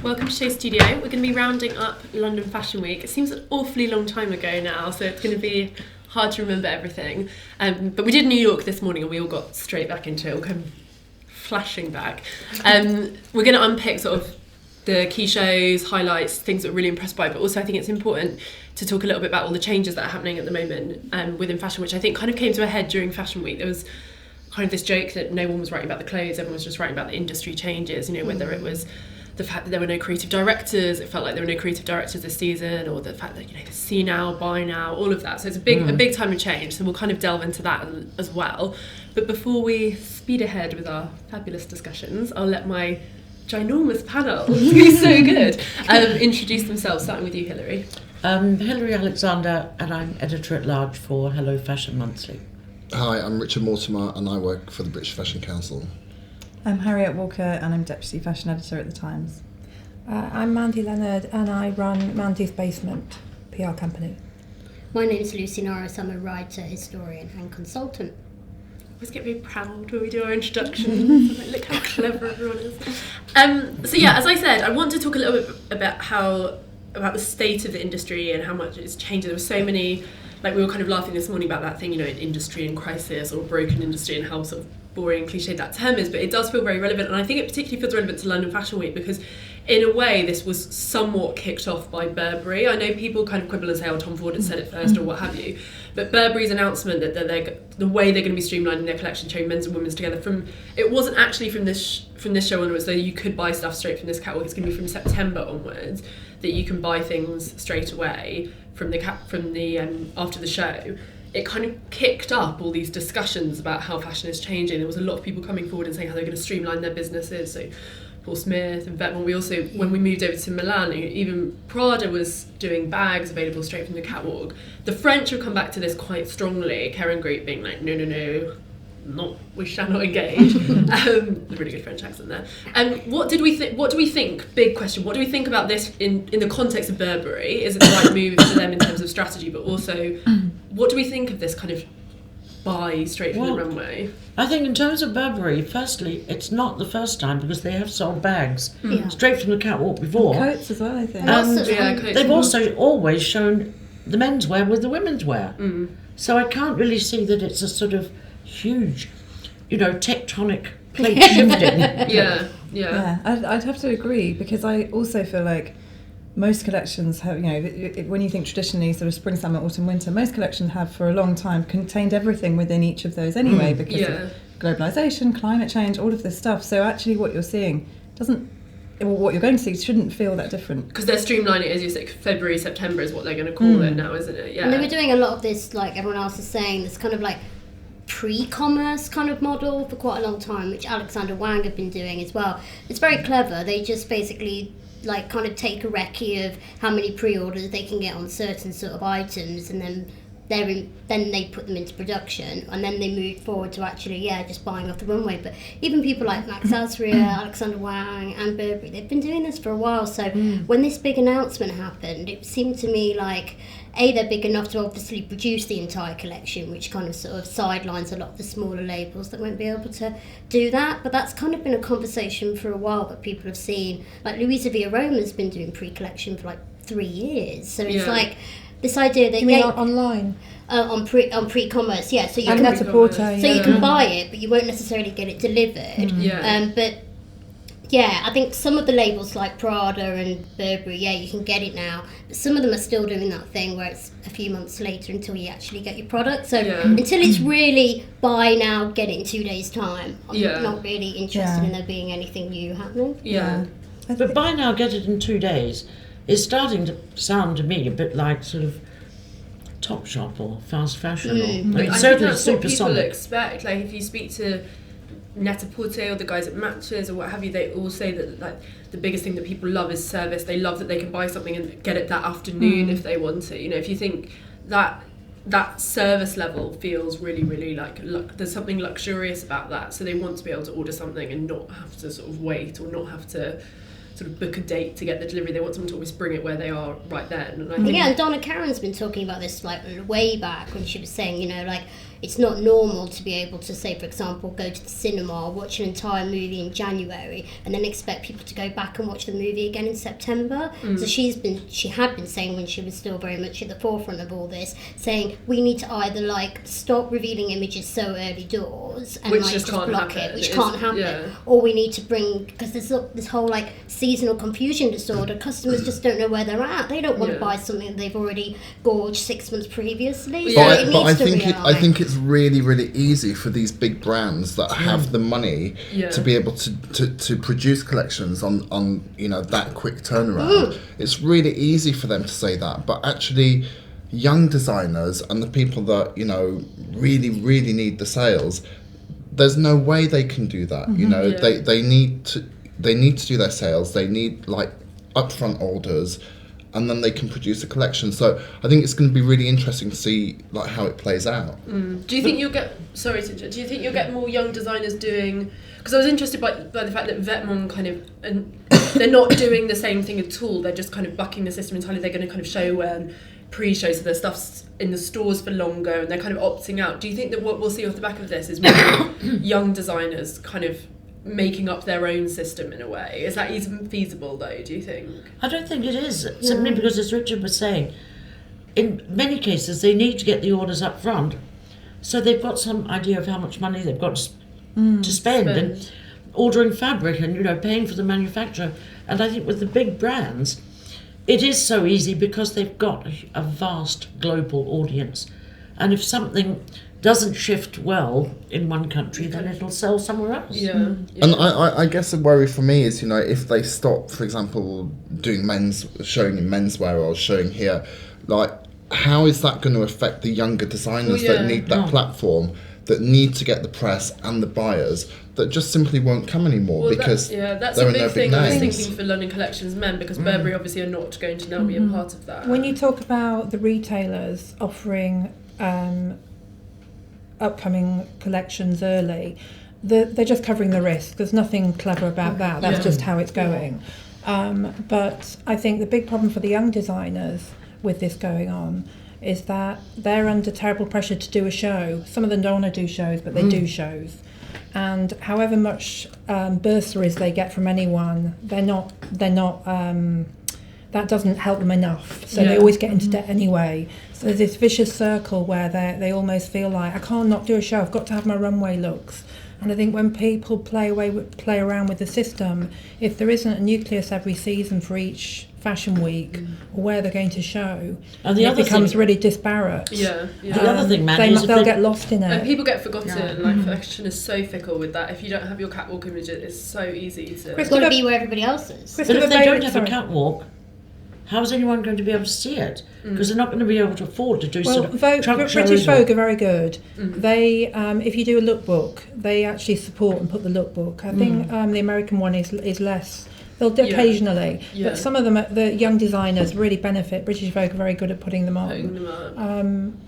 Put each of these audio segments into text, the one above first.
Welcome to SHOWstudio. We're going to be rounding up London Fashion Week. It seems an awfully long time ago now, so it's going to be hard to remember everything. But we did New York this morning and we all got straight back into it. We'll come flashing back. We're going to unpick sort of the key shows, highlights, things that we're really impressed by, but also I think it's important to talk a little bit about all the changes that are happening at the moment within fashion, which I think kind of came to a head during Fashion Week. There was kind of this joke that no one was writing about the clothes, everyone was just writing about the industry changes, you know, whether it was the fact that there were no creative directors, it felt like there were no creative directors this season, or the fact that, you know, see now, buy now, all of that. So it's a big time of change, so we'll kind of delve into that as well. But before we speed ahead with our fabulous discussions, I'll let my ginormous panel, who's so good, introduce themselves, starting with you, Hilary. Hilary Alexander, and I'm editor-at-large for Hello Fashion Monthly. Hi, I'm Richard Mortimer and I work for the British Fashion Council. I'm Harriet Walker and I'm Deputy Fashion Editor at The Times. I'm Mandi Lennard and I run Mandi's Basement PR company. My name's Norris. I'm a writer, historian and consultant. I always get very proud when we do our introductions. Like, look how clever everyone is. So yeah, as I said, I want to talk a little bit about the state of the industry and how much it's changed. There were so many, like we were kind of laughing this morning about that thing, you know, industry in crisis or broken industry and how sort of boring and cliched that term is, but it does feel very relevant, and I think it particularly feels relevant to London Fashion Week because in a way this was somewhat kicked off by Burberry. I know people kind of quibble and say, oh, Tom Ford had said it first or what have you, but Burberry's announcement that the way they're going to be streamlining their collection, showing men's and women's together, it wasn't actually from this show onwards, though you could buy stuff straight from this catwalk. It's going to be from September onwards that you can buy things straight away from the after the show. It kind of kicked up all these discussions about how fashion is changing. There was a lot of people coming forward and saying how they're going to streamline their businesses. So Paul Smith and Vetements. We also, when we moved over to Milan, even Prada was doing bags available straight from the catwalk. The French have come back to this quite strongly. Karen Group being like, no, we shall not engage. A really good French accent there. What do we think? Big question. What do we think about this in the context of Burberry? Is it the right move for them in terms of strategy? But also, what do we think of this kind of buy straight from the runway? I think in terms of Burberry, firstly, it's not the first time because they have sold bags straight from the catwalk before. And coats as well, I think. And they've also always shown the menswear with the women's wear. So I can't really see that it's a sort of huge, tectonic plate shifting. Yeah, I'd have to agree because I also feel like most collections have, when you think traditionally sort of spring, summer, autumn, winter, most collections have for a long time contained everything within each of those anyway because of globalisation, climate change, all of this stuff. So actually what you're seeing what you're going to see shouldn't feel that different. Because they're streamlining it, as you say, February, September is what they're going to call it now, isn't it? Yeah. And they were doing a lot of this, like everyone else is saying, this kind of like pre-commerce kind of model for quite a long time, which Alexander Wang have been doing as well. It's very clever. They just basically like kind of take a recce of how many pre-orders they can get on certain sort of items, and then they put them into production, and then they move forward to actually just buying off the runway. But even people like Max Azria, Alexander Wang and Burberry, they've been doing this for a while. So when this big announcement happened, it seemed to me like they're big enough to obviously produce the entire collection, which kind of sort of sidelines a lot of the smaller labels that won't be able to do that. But that's kind of been a conversation for a while that people have seen. Like Louisa Via Roma's been doing pre-collection for like 3 years. So it's like this idea that you mean online? On pre-commerce, so you can you can buy it, but you won't necessarily get it delivered. But I think some of the labels like Prada and Burberry, you can get it now. But some of them are still doing that thing where it's a few months later until you actually get your product. So until it's really buy now, get it in 2 days' time, I'm not really interested in there being anything new happening. But buy now, get it in 2 days is starting to sound to me a bit like sort of Topshop or fast fashion or I certainly think that's what people supersonic. expect. Like if you speak to Net-a-Porter or the guys at Matches or what have you, they all say that like the biggest thing that people love is service. They love that they can buy something and get it that afternoon if they want to. If you think that service level feels really, really like there's something luxurious about that. So they want to be able to order something and not have to sort of wait or not have to sort of book a date to get the delivery. They want someone to always bring it where they are right then. And I think and Donna Karen's been talking about this like way back when she was saying, it's not normal to be able to say, for example, go to the cinema, watch an entire movie in January, and then expect people to go back and watch the movie again in September. So she had been saying, when she was still very much at the forefront of all this, saying we need to either like stop revealing images so early doors and Which like just can't block happen. it, which It can't is- happen, yeah. or we need to bring, because there's this whole like seasonal confusion disorder. Customers just don't know where they're at. They don't want to Yeah. buy something that they've already gorged 6 months previously. Yeah. So it But I needs to think I realign. think it's really, really easy for these big brands that have the money Yeah. to be able to produce collections on that quick turnaround. It's really easy for them to say that, but actually young designers and the people that really, really need the sales, there's no way they can do that. Yeah. They need to do their sales. They need like upfront orders, and then they can produce a collection. So I think it's going to be really interesting to see like how it plays out. Do you think you'll get? Sorry, Cynthia, do you think you'll get more young designers doing? Because I was interested by the fact that Vetements kind of, and they're not doing the same thing at all. They're just kind of bucking the system entirely. They're going to kind of show pre-show, so their stuff's in the stores for longer, and they're kind of opting out. Do you think that what we'll see off the back of this is more young designers kind of making up their own system in a way? Is that even feasible though, do you think? I don't think it is, simply because, as Richard was saying, in many cases they need to get the orders up front, so they've got some idea of how much money they've got to spend, and ordering fabric and paying for the manufacturer. And I think with the big brands, it is so easy because they've got a vast global audience, and if something doesn't shift well in one country, then it'll sell somewhere else. Yeah. And I guess the worry for me is, if they stop, for example, doing showing in menswear or showing here, like, how is that going to affect the younger designers that need that platform, that need to get the press and the buyers, that just simply won't come anymore that's there a are big no thing big I was names. thinking for London Collections men, because Burberry obviously are not going to now be a part of that. When you talk about the retailers offering upcoming collections early, they're just covering the risk. There's nothing clever about that. That's just how it's going. But I think the big problem for the young designers with this going on is that they're under terrible pressure to do a show. Some of them don't want to do shows, but they do shows. And however much bursaries they get from anyone, they're not. That doesn't help them enough. So they always get into debt anyway. So there's this vicious circle where they almost feel like, I can't not do a show. I've got to have my runway looks. And I think when people play around with the system, if there isn't a nucleus every season for each fashion week or where they're going to show, And the it other becomes thing- really disparate. Yeah. The other thing, Mandy, is if they'll they- get lost in And it. people get forgotten. Like, fashion is so fickle with that. If you don't have your catwalk image, it's so easy to. It's got to be where everybody else is. But if they Bailey- don't have sorry. a catwalk, how is anyone going to be able to see it? Because they're not going to be able to afford to do Well, sort of trunk British shows. Vogue are very good. They, if you do a lookbook, they actually support and put the lookbook. I think the American one is less. They'll do occasionally, Yeah. but some of them, the young designers really benefit. British Vogue are very good at putting them Putting on. them up.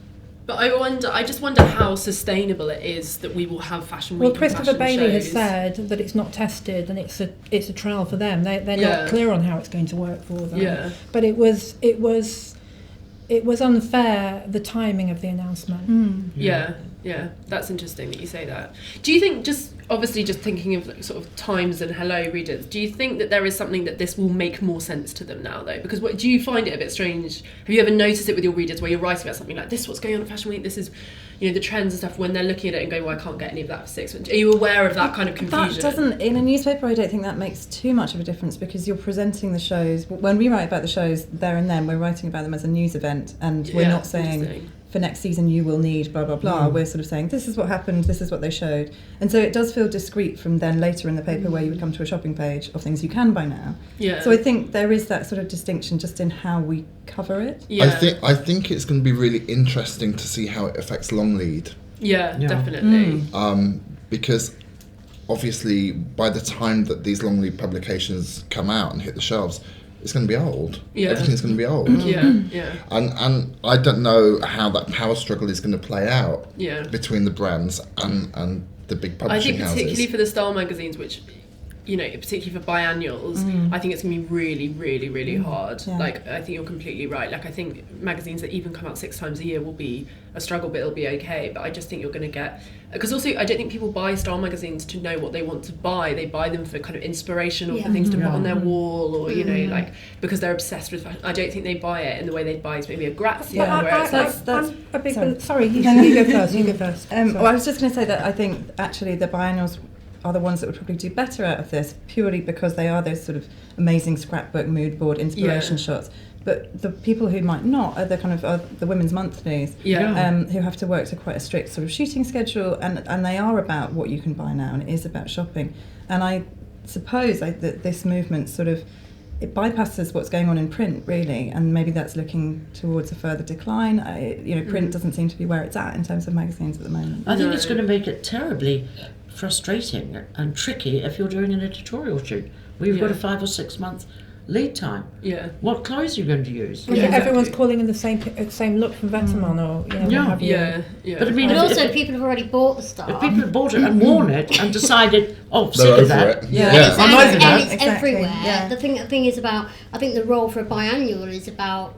But I just wonder how sustainable it is that we will have fashion week. Well, and Christopher fashion Bailey has shows. said that it's not tested and it's a trial for them. They're Yeah. not clear on how it's going to work for them. Yeah. But it was unfair, the timing of the announcement. Yeah, that's interesting that you say that. Do you think, just thinking of like, sort of Times and Hello readers, do you think that there is something that this will make more sense to them now though? Because do you find it a bit strange? Have you ever noticed it with your readers where you're writing about something like this, what's going on at Fashion Week, this is, the trends and stuff, when they're looking at it and going, well, I can't get any of that for 6 months. Are you aware of that kind of confusion? That doesn't, in a newspaper, I don't think that makes too much of a difference, because you're presenting the shows. When we write about the shows there and then, we're writing about them as a news event, and we're not saying, interesting. for next season you will need blah blah blah. We're sort of saying this is what happened, this is what they showed, and so it does feel discreet from then later in the paper where you would come to a shopping page of things you can buy now. Yeah. So I think there is that sort of distinction just in how we cover it. Yeah. I think it's going to be really interesting to see how it affects long lead. Yeah, Yeah. definitely. Because obviously by the time that these long lead publications come out and hit the shelves, it's going to be old. Yeah. Everything's going to be old. Yeah. And I don't know how that power struggle is going to play out Yeah. between the brands and the big I publishing think houses. particularly for the style magazines, which you know, particularly for biannuals, I think it's going to be really, really, really hard. Yeah. Like, I think you're completely right. Like, I think magazines that even come out 6 times a year will be a struggle, but it'll be okay. But I just think you're going to get... Because also, I don't think people buy style magazines to know what they want to buy. They buy them for kind of inspiration or for things to put on their wall, or, you know, like, because they're obsessed with fashion. I don't think they buy it in the way they'd buy maybe a Grazia, where it's like... I'm a big... Sorry, you go first. You go first. Well, I was just going to say that I think actually the biannuals are the ones that would probably do better out of this, purely because they are those sort of amazing scrapbook, mood board, inspiration shots. But the people who might not are the kind of the women's monthlies, who have to work to quite a strict sort of shooting schedule, and they are about what you can buy now, and it is about shopping. And I suppose that this movement sort of, it bypasses what's going on in print, really, and maybe that's looking towards a further decline. Print doesn't seem to be where it's at in terms of magazines at the moment. I think it's going to make it terribly frustrating and tricky if you're doing an editorial shoot where you've got a 5 or 6 month lead time. Yeah. What clothes are you going to use? Yeah, everyone's calling in the same look from Vetements or what have you. But I mean, But also, people have already bought the stuff. if people have bought it and worn it and decided, sick of that. And it's everywhere. Yeah. The thing is about, I think the role for a biannual is about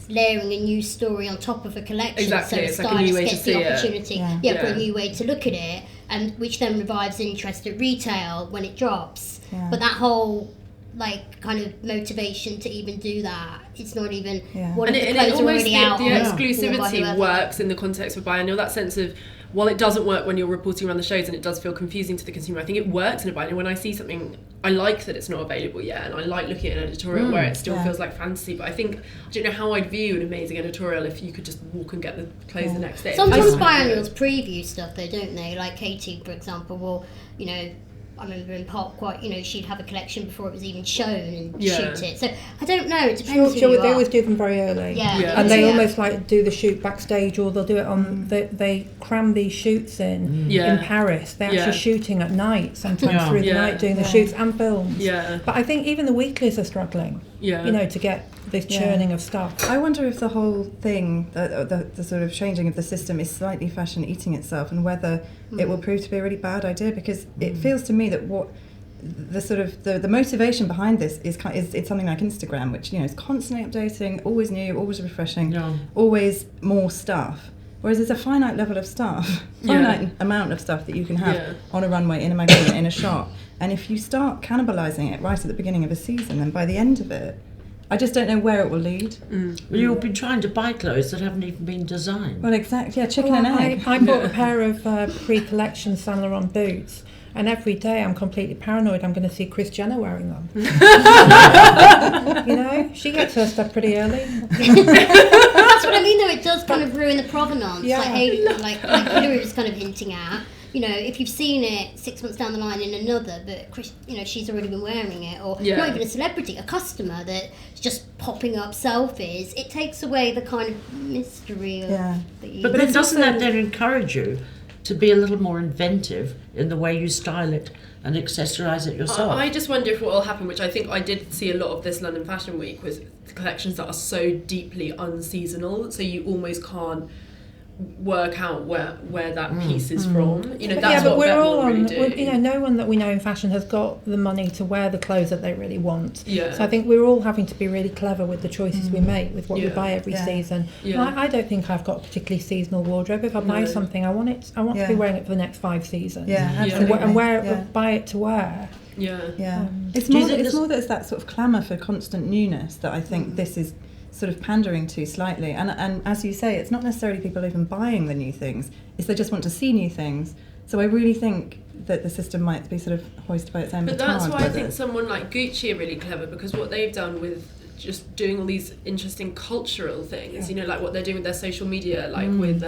layering a new story on top of a collection. Exactly, So it's the like a new stylist way to gets the see it. opportunity for a new way to look at it, and which then revives interest at retail when it drops. Yeah. But that whole kind of motivation to even do that, it's not even what if the and clothes it are almost already out. the exclusivity works in the context of biannual. That sense of, while it doesn't work when you're reporting around the shows and it does feel confusing to the consumer, I think it works in a biannual. When I see something, I like that it's not available yet, and I like looking at an editorial where it still feels like fantasy. But I don't know how I'd view an amazing editorial if you could just walk and get the clothes the next day. Sometimes biannuals preview stuff though, don't they? Like Katie, for example, will, I remember in Pop she'd have a collection before it was even shown and shoot it. So I don't know, it depends They always do them very early. And they almost do the shoot backstage, or they'll do it on, they cram these shoots in Paris. They're actually shooting at night, sometimes through the night, doing the shoots and films. But I think even the weeklies are struggling, to get this churning of stuff. I wonder if the whole thing, the sort of changing of the system, is slightly fashion eating itself, and whether it will prove to be a really bad idea, because it feels to me that what the sort of the motivation behind this is it's something like Instagram, which is constantly updating, always new, always refreshing, always more stuff. Whereas there's a finite level of stuff, finite amount of stuff that you can have on a runway, in a magazine, in a shop. And if you start cannibalising it right at the beginning of a season, then by the end of it, I just don't know where it will lead. Well, you'll be trying to buy clothes that haven't even been designed. Well, exactly, chicken and egg. I bought a pair of pre-collection Saint Laurent boots, and every day I'm completely paranoid I'm going to see Kris Jenner wearing them. She gets her stuff pretty early. That's what I mean, though. It does kind of ruin the provenance. Like Hilary was kind of hinting at. If you've seen it 6 months down the line in another, but Kris, she's already been wearing it, or not even a celebrity, a customer that's just popping up selfies, it takes away the kind of mystery of But then doesn't that then encourage you to be a little more inventive in the way you style it and accessorise it yourself? I just wonder if what will happen, which I think I did see a lot of this London Fashion Week, was the collections that are so deeply unseasonal, so you almost can't work out where that piece is from. That's but what we're all really on. do. No one that we know in fashion has got the money to wear the clothes that they really want. Yeah. So I think we're all having to be really clever with the choices we make, with what we buy every season. Yeah. I don't think I've got a particularly seasonal wardrobe. If I buy something, I want to be wearing it for the next 5 seasons. Absolutely. And buy it to wear. It's more that it's that sort of clamour for constant newness that I think this is sort of pandering to slightly, and as you say, it's not necessarily people even buying the new things, it's they just want to see new things. So I really think that the system might be sort of hoisted by its own But petard. that's why I think someone like Gucci are really clever, because what they've done with just doing all these interesting cultural things, like what they're doing with their social media, like with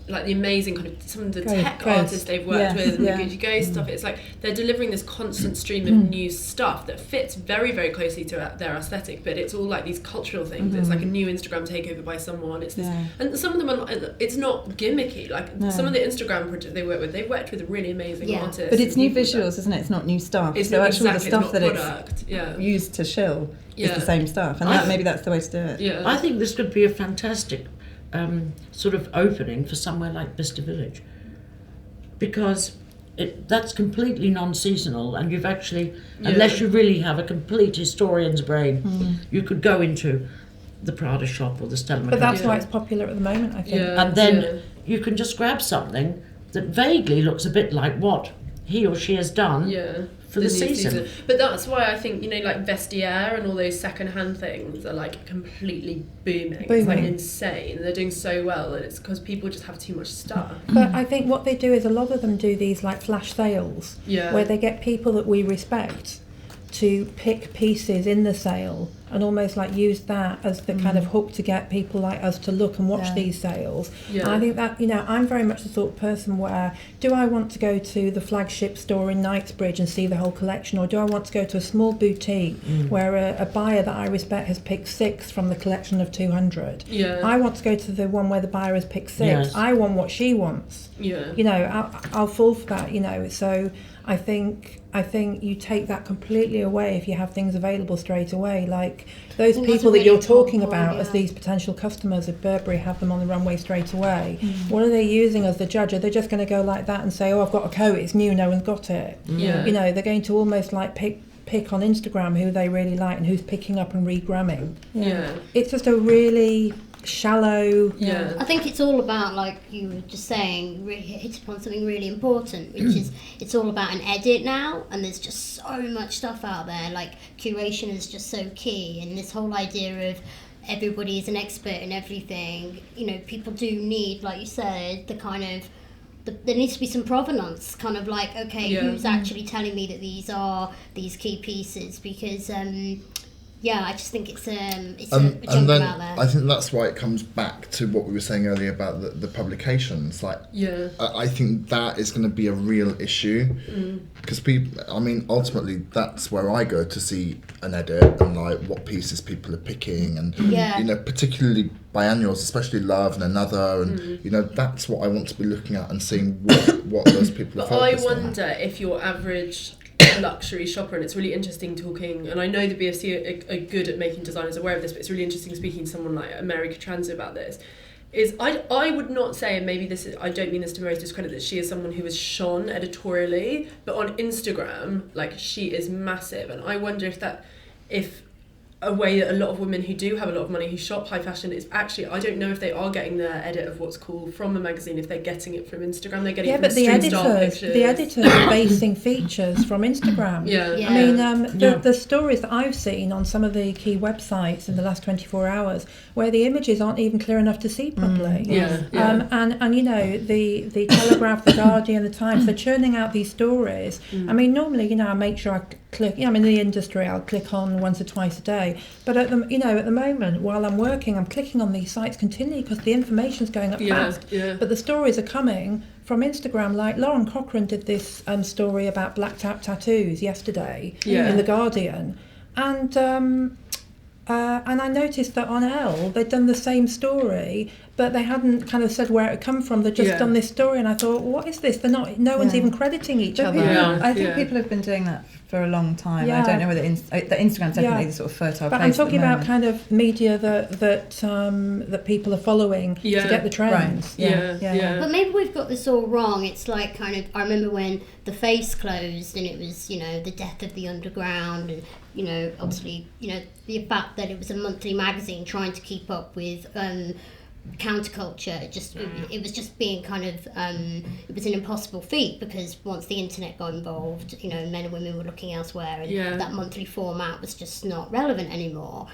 like the amazing kind of some of the tech artists they've worked with, and the Gucci Ghost stuff. It's like they're delivering this constant stream of new stuff that fits very, very closely to their aesthetic, but it's all like these cultural things. It's like a new Instagram takeover by someone. It's this, and some of them are. It's not gimmicky. Like some of the Instagram projects they work with, they've worked with really amazing artists. But it's new visuals, isn't it? It's not new stuff. It's so actually exactly, the stuff that product. it's used to shill is the same stuff, and maybe that's the way to do it. Yeah. I think this could be a fantastic sort of opening for somewhere like Bicester Village, because that's completely non-seasonal, and you've actually, unless you really have a complete historian's brain, you could go into the Prada shop or the Stella McCartney. But that's why it's popular at the moment, I think. And then you can just grab something that vaguely looks a bit like what he or she has done for the season. But that's why I think, like Vestiaire and all those second-hand things are like completely booming. It's like insane. They're doing so well, and it's because people just have too much stuff. But I think what they do is a lot of them do these like flash sales where they get people that we respect to pick pieces in the sale and almost like use that as the kind of hook to get people like us to look and watch these sales. And I think that, I'm very much the sort of person where, do I want to go to the flagship store in Knightsbridge and see the whole collection, or do I want to go to a small boutique where a buyer that I respect has picked 6 from the collection of 200? I want to go to the one where the buyer has picked 6. I want what she wants. I'll fall for that, so I think you take that completely away if you have things available straight away. Like those people that you're talking about as these potential customers, if Burberry have them on the runway straight away, what are they using as the judge? Are they just going to go like that and say, oh, I've got a coat, it's new, no one's got it? They're going to almost like pick on Instagram who they really like and who's picking up and regramming. It's just a really shallow. I think it's all about, like you were just saying, really hit upon something really important, which is it's all about an edit now, and there's just so much stuff out there. Like curation is just so key, and this whole idea of everybody is an expert in everything. People do need, like you said, the kind of there needs to be some provenance, kind of like, okay, who's actually telling me that these are these key pieces? Because I just think it's a jump out there. I think that's why it comes back to what we were saying earlier about the publications. Like, I think that is going to be a real issue because ultimately that's where I go to see an edit and like what pieces people are picking, and particularly biannuals, especially Love and Another, and that's what I want to be looking at and seeing what those people are focused on. I wonder if your average luxury shopper, and it's really interesting talking, and I know the BFC are good at making designers aware of this, but it's really interesting speaking to someone like America Transit about this, is I would not say, and maybe this is, I don't mean this to Mary's discredit, that she is someone who is shone editorially, but on Instagram, like, she is massive, and I wonder if a way that a lot of women who do have a lot of money who shop high fashion is actually, I don't know if they are getting their edit of what's cool from a magazine, if they're getting it from Instagram, they're getting it from but the editors are basing features from Instagram. The stories that I've seen on some of the key websites in the last 24 hours where the images aren't even clear enough to see properly. And the Telegraph, the Guardian, the Times, they're churning out these stories. Normally, I make sure I click, I'm in the industry, I'll click on once or twice a day. But at the moment, while I'm working, I'm clicking on these sites continually because the information's going up fast. But the stories are coming from Instagram. Like Lauren Cochrane did this story about blacked out tattoos yesterday in the Guardian, and I noticed that on Elle they'd done the same story, but they hadn't kind of said where it had come from. They'd just done this story, and I thought, what is this? They're not. No one's even crediting each other. I think people have been doing that for a long time. I don't know whether the Instagram's definitely the sort of fertile but place. I'm talking about kind of media that people are following to get the trends. But maybe we've got this all wrong. It's like kind of, I remember when The Face closed, and it was the death of the underground, and obviously the fact that it was a monthly magazine trying to keep up with counterculture. It was just being kind of it was an impossible feat, because once the internet got involved, men and women were looking elsewhere, and that monthly format was just not relevant anymore.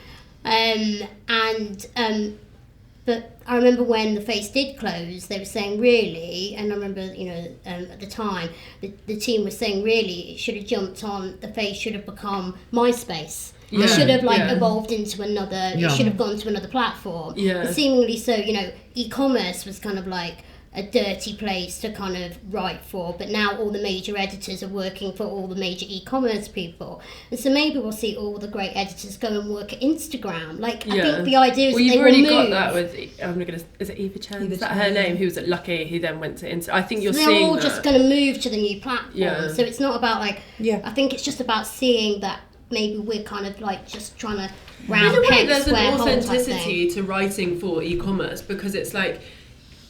But I remember when The Face did close, they were saying really, and I remember at the time the team was saying really it should have jumped on, The Face should have become MySpace. It should have evolved into another. It should have gone to another platform. But seemingly so, e-commerce was kind of like a dirty place to kind of write for. But now all the major editors are working for all the major e-commerce people, and so maybe we'll see all the great editors go and work at Instagram. Like I think the idea is that they will move. You've already got that with is it Eva Chen? Is that her name? Who was at Lucky, who then went to Insta. I think you're seeing that. They're all just going to move to the new platform. So it's not about I think it's just about seeing that. Maybe we're kind of like just trying to round pegs there's square an holes. authenticity to writing for e-commerce, because it's like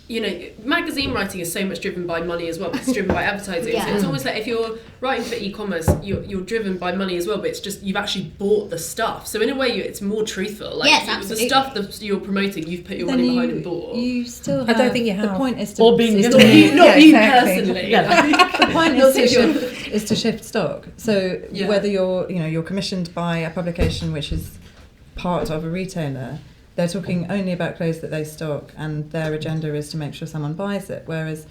you know, magazine writing is so much driven by money as well. It's driven by advertising. Yeah. So it's almost like if you're writing for e-commerce, you're driven by money as well. But it's just you've actually bought the stuff. So in a way, it's more truthful. Like Yes, absolutely. the stuff that you're promoting, you've put your Then money behind and bought. You still I have, don't think you the have. point is to Or being is not to- you- Not yeah, you exactly. personally. Yeah. The point Not is to shift stock. So Yeah. whether you're commissioned by a publication which is part of a retailer, they're talking only about clothes that they stock, and their agenda is to make sure someone buys it. Whereas,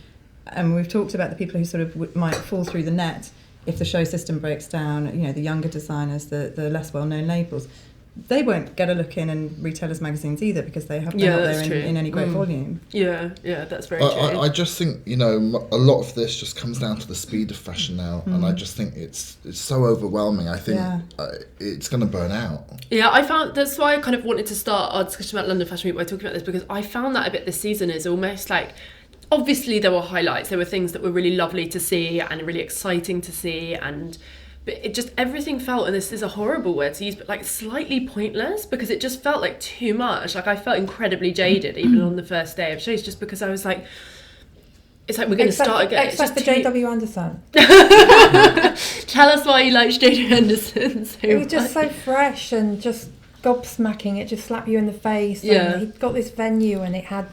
and we've talked about the people who sort of might fall through the net if the show system breaks down. You know, the younger designers, the less well-known labels. They won't get a look in retailers' magazines either because they're not that's there true. in any great volume. Yeah, that's very true. I just think, you know, a lot of this just comes down to the speed of fashion now, and I just think it's so overwhelming. I think it's going to burn out. Yeah, I found that's why I kind of wanted to start our discussion about London Fashion Week by talking about this, because I found that a bit this season is almost like, obviously there were highlights, there were things that were really lovely to see and really exciting to see, but it just, everything felt, and this is a horrible word to use, but like slightly pointless, because it just felt like too much. Like I felt incredibly jaded even on the first day of shows, just because I was like, it's like we're going to start again. Except for J.W. Anderson. Tell us why you liked J.W. Anderson so It was just much. so fresh and just gobsmacking. It just slapped you in the face. Yeah. And he'd got this venue and it had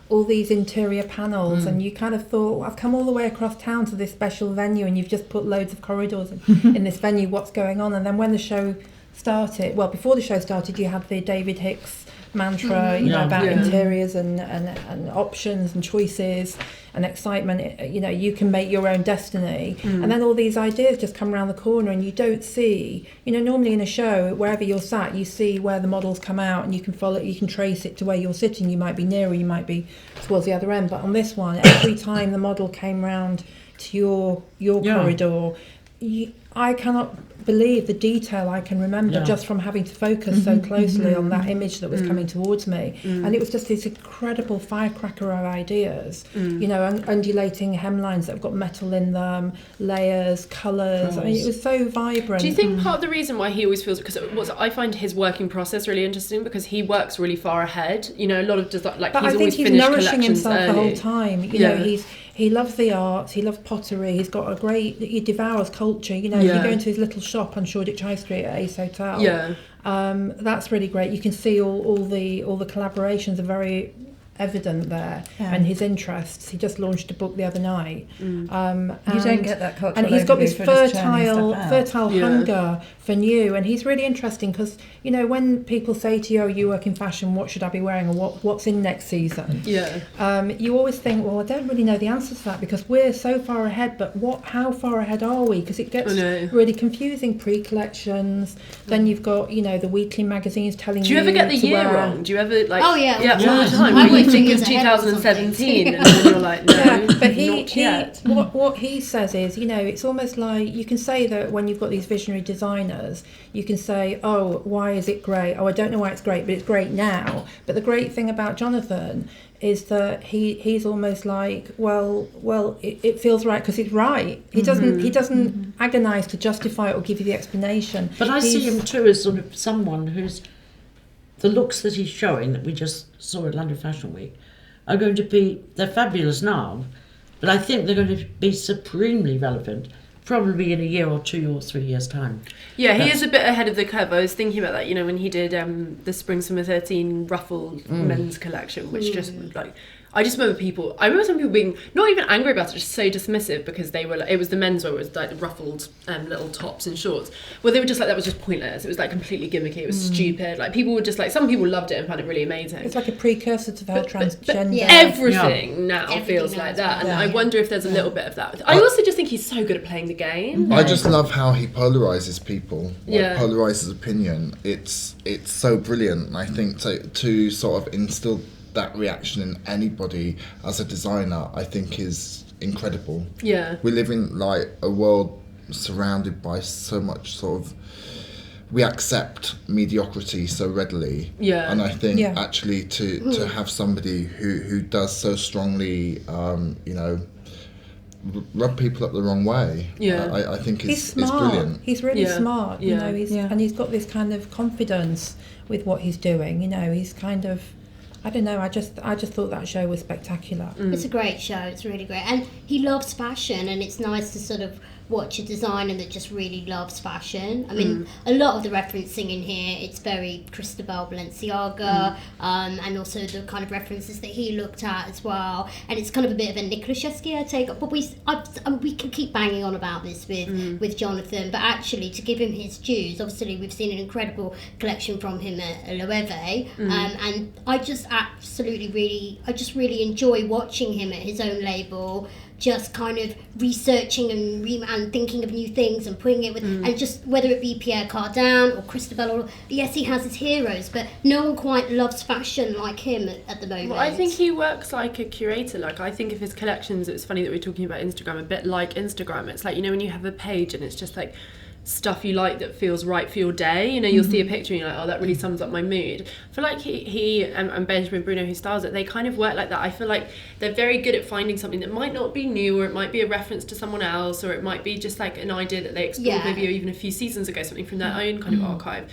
all these interior panels, and you kind of thought, well, I've come all the way across town to this special venue and you've just put loads of corridors in this venue. What's going on? And then when the show started, well, before the show started, you had the David Hicks mantra, you know, about interiors and options and choices and excitement. You know, you can make your own destiny. And then all these ideas just come around the corner, and you don't see, you know, normally in a show, wherever you're sat, you see where the models come out and you can follow, you can trace it to where you're sitting. You might be nearer, you might be towards the other end. But on this one, every time the model came round to your corridor, I cannot believe the detail I can remember just from having to focus so closely on that image that was coming towards me. And it was just this incredible firecracker of ideas, you know, undulating hemlines that have got metal in them, layers, colours. I mean, it was so vibrant. Do you think part of the reason why he always feels, because I find his working process really interesting, because he works really far ahead, you know, a lot of design, like But he's I think always he's finished nourishing collections himself early. the whole time. You know, he loves the arts, he loves pottery, he's got he devours culture. You know, if you go into his little shop on Shoreditch High Street at Ace Hotel, that's really great. You can see all the collaborations are very evident there, and his interests. He just launched a book the other night. You don't get that cultural and he's got this overview for just churning stuff out. fertile hunger for new, and he's really interesting because, you know, when people say to you, oh, you work in fashion, what should I be wearing, or what's in next season, you always think, well, I don't really know the answer to that because we're so far ahead, but how far ahead are we? Because it gets really confusing. Pre-collections, then you've got, you know, the weekly magazines telling you. Do you ever get the to year wear. wrong? Do you ever like? Oh yeah, all the time. I Where you would think years it's ahead of 2017, something. and then you're like, no, But not yet. what he says is, you know, it's almost like you can say that when you've got these visionary designers, you can say, oh, why is it great? Oh, I don't know why it's great, but it's great now. But the great thing about Jonathan is that he's almost like, well, it feels right because it's right. He doesn't agonise to justify it or give you the explanation. But I see him too as sort of someone who's, the looks that he's showing that we just saw at London Fashion Week are going to be, they're fabulous now, but I think they're going to be supremely relevant probably in a year or 2 or 3 years' time. Yeah, he is a bit ahead of the curve. I was thinking about that, you know, when he did the Spring Summer 13 ruffled men's collection, which just like, I just remember some people being not even angry about it, just so dismissive because they were like, it was the menswear, it was like ruffled little tops and shorts, where they were just like, that was just pointless. It was like completely gimmicky. It was stupid. Like people were just like, some people loved it and found it really amazing. It's like a precursor to the whole transgender. Everything now Everything feels now like is that, and like I wonder if there's a little bit of that. I also just think he's so good at playing the game. I just love how he polarizes people, Yeah. polarizes opinion. It's so brilliant. And I think to sort of instill that reaction in anybody as a designer, I think is incredible. Yeah. We live in like a world surrounded by so much sort of, we accept mediocrity so readily. Yeah. And I think actually to have somebody who does so strongly, you know, rub people up the wrong way. Yeah. I think He's is smart. brilliant. He's really smart. You know, Yeah. and he's got this kind of confidence with what he's doing. You know, he's kind of, I don't know. I just thought that show was spectacular. It's a great show. It's really great, and he loves fashion, and it's nice to sort of watch a designer that just really loves fashion. I mean, a lot of the referencing in here, it's very Cristobal Balenciaga, and also the kind of references that he looked at as well. And it's kind of a bit of a Nicolas Chesquier take. But we can keep banging on about this with Jonathan, but actually, to give him his dues, obviously we've seen an incredible collection from him at Loewe, and I just really enjoy watching him at his own label, just kind of researching and thinking of new things and putting it with, and just whether it be Pierre Cardin or Cristobal, or yes, he has his heroes, but no one quite loves fashion like him at the moment. Well, I think he works like a curator. Like, I think of his collections, it's funny that we're talking about Instagram, a bit like Instagram. It's like, you know, when you have a page and it's just like stuff you like that feels right for your day, you know, you'll see a picture and you're like, oh, that really sums up my mood. I feel like he and Benjamin Bruno, who styles it, they kind of work like that. I feel like they're very good at finding something that might not be new, or it might be a reference to someone else, or it might be just like an idea that they explored maybe even a few seasons ago, something from their own kind of archive,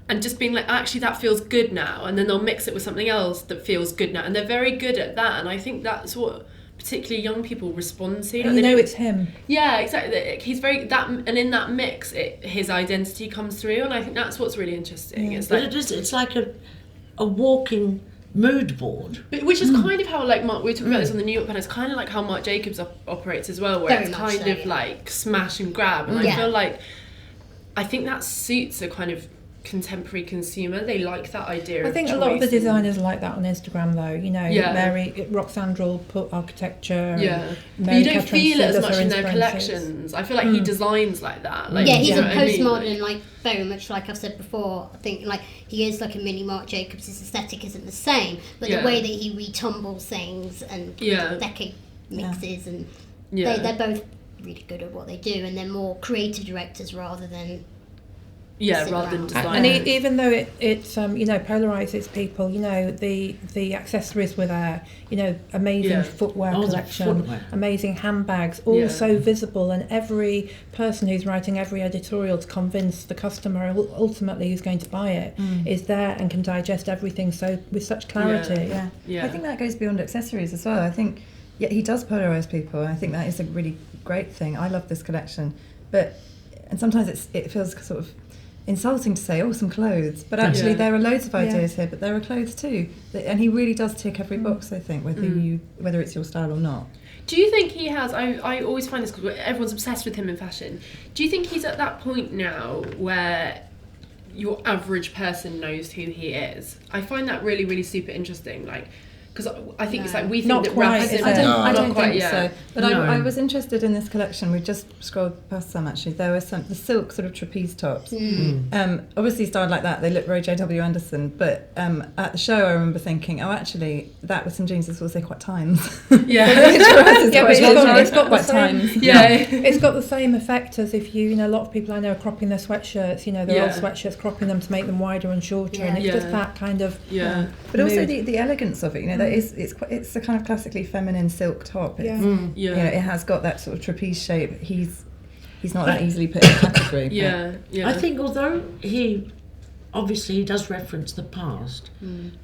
and just being like, actually that feels good now, and then they'll mix it with something else that feels good now, and they're very good at that. And I think that's what particularly young people respond to. And it's him. Yeah, exactly. He's very that, and in that mix, his identity comes through, and I think that's what's really interesting. It's like, it's like a walking mood board, which is kind of how, like, Mark, we were talking about this on the New York panel. It's kind of like how Marc Jacobs operates as well, where Very it's much kind so, of like smash and grab, and I think that suits a kind of contemporary consumer. They like that idea. I think a lot of the designers like that on Instagram, though. You know, Mary Roxandra put architecture. But you don't feel it as much in their collections. I feel like he designs like that. Like, he's a postmodern, like very much like I've said before. I think like he is like a mini Marc Jacobs. His aesthetic isn't the same, but the way that he retumbles things and decade mixes and they're both really good at what they do, and they're more creative directors rather than design. And even though it polarizes people, you know, the accessories were there, you know, amazing footwear collection, amazing handbags, all so visible, and every person who's writing every editorial to convince the customer ultimately who's going to buy it is there and can digest everything so with such clarity. I think that goes beyond accessories as well. I think he does polarize people, and I think that is a really great thing. I love this collection, and sometimes it feels sort of insulting to say, some clothes, but actually there are loads of ideas here, but there are clothes too, and he really does tick every box, I think, whether it's your style or not. Do you think he has, I always find this, because everyone's obsessed with him in fashion, do you think he's at that point now where your average person knows who he is? I find that really, really super interesting, like, because I think it's like we think not that quite, I don't think so. But I was interested in this collection. We just scrolled past some actually. There were the silk sort of trapeze tops. Obviously styled like that, they look very J.W. Anderson. But at the show, I remember thinking, actually, that with some jeans is also quite Times. It's got quite Times. It's got the same effect as if you know, a lot of people I know are cropping their sweatshirts. You know, their old sweatshirts, cropping them to make them wider and shorter, and it's just that kind of But also the elegance of it. You know. It's a kind of classically feminine silk top. You know, it has got that sort of trapeze shape. He's not that easily put in a category. I think although he does reference the past,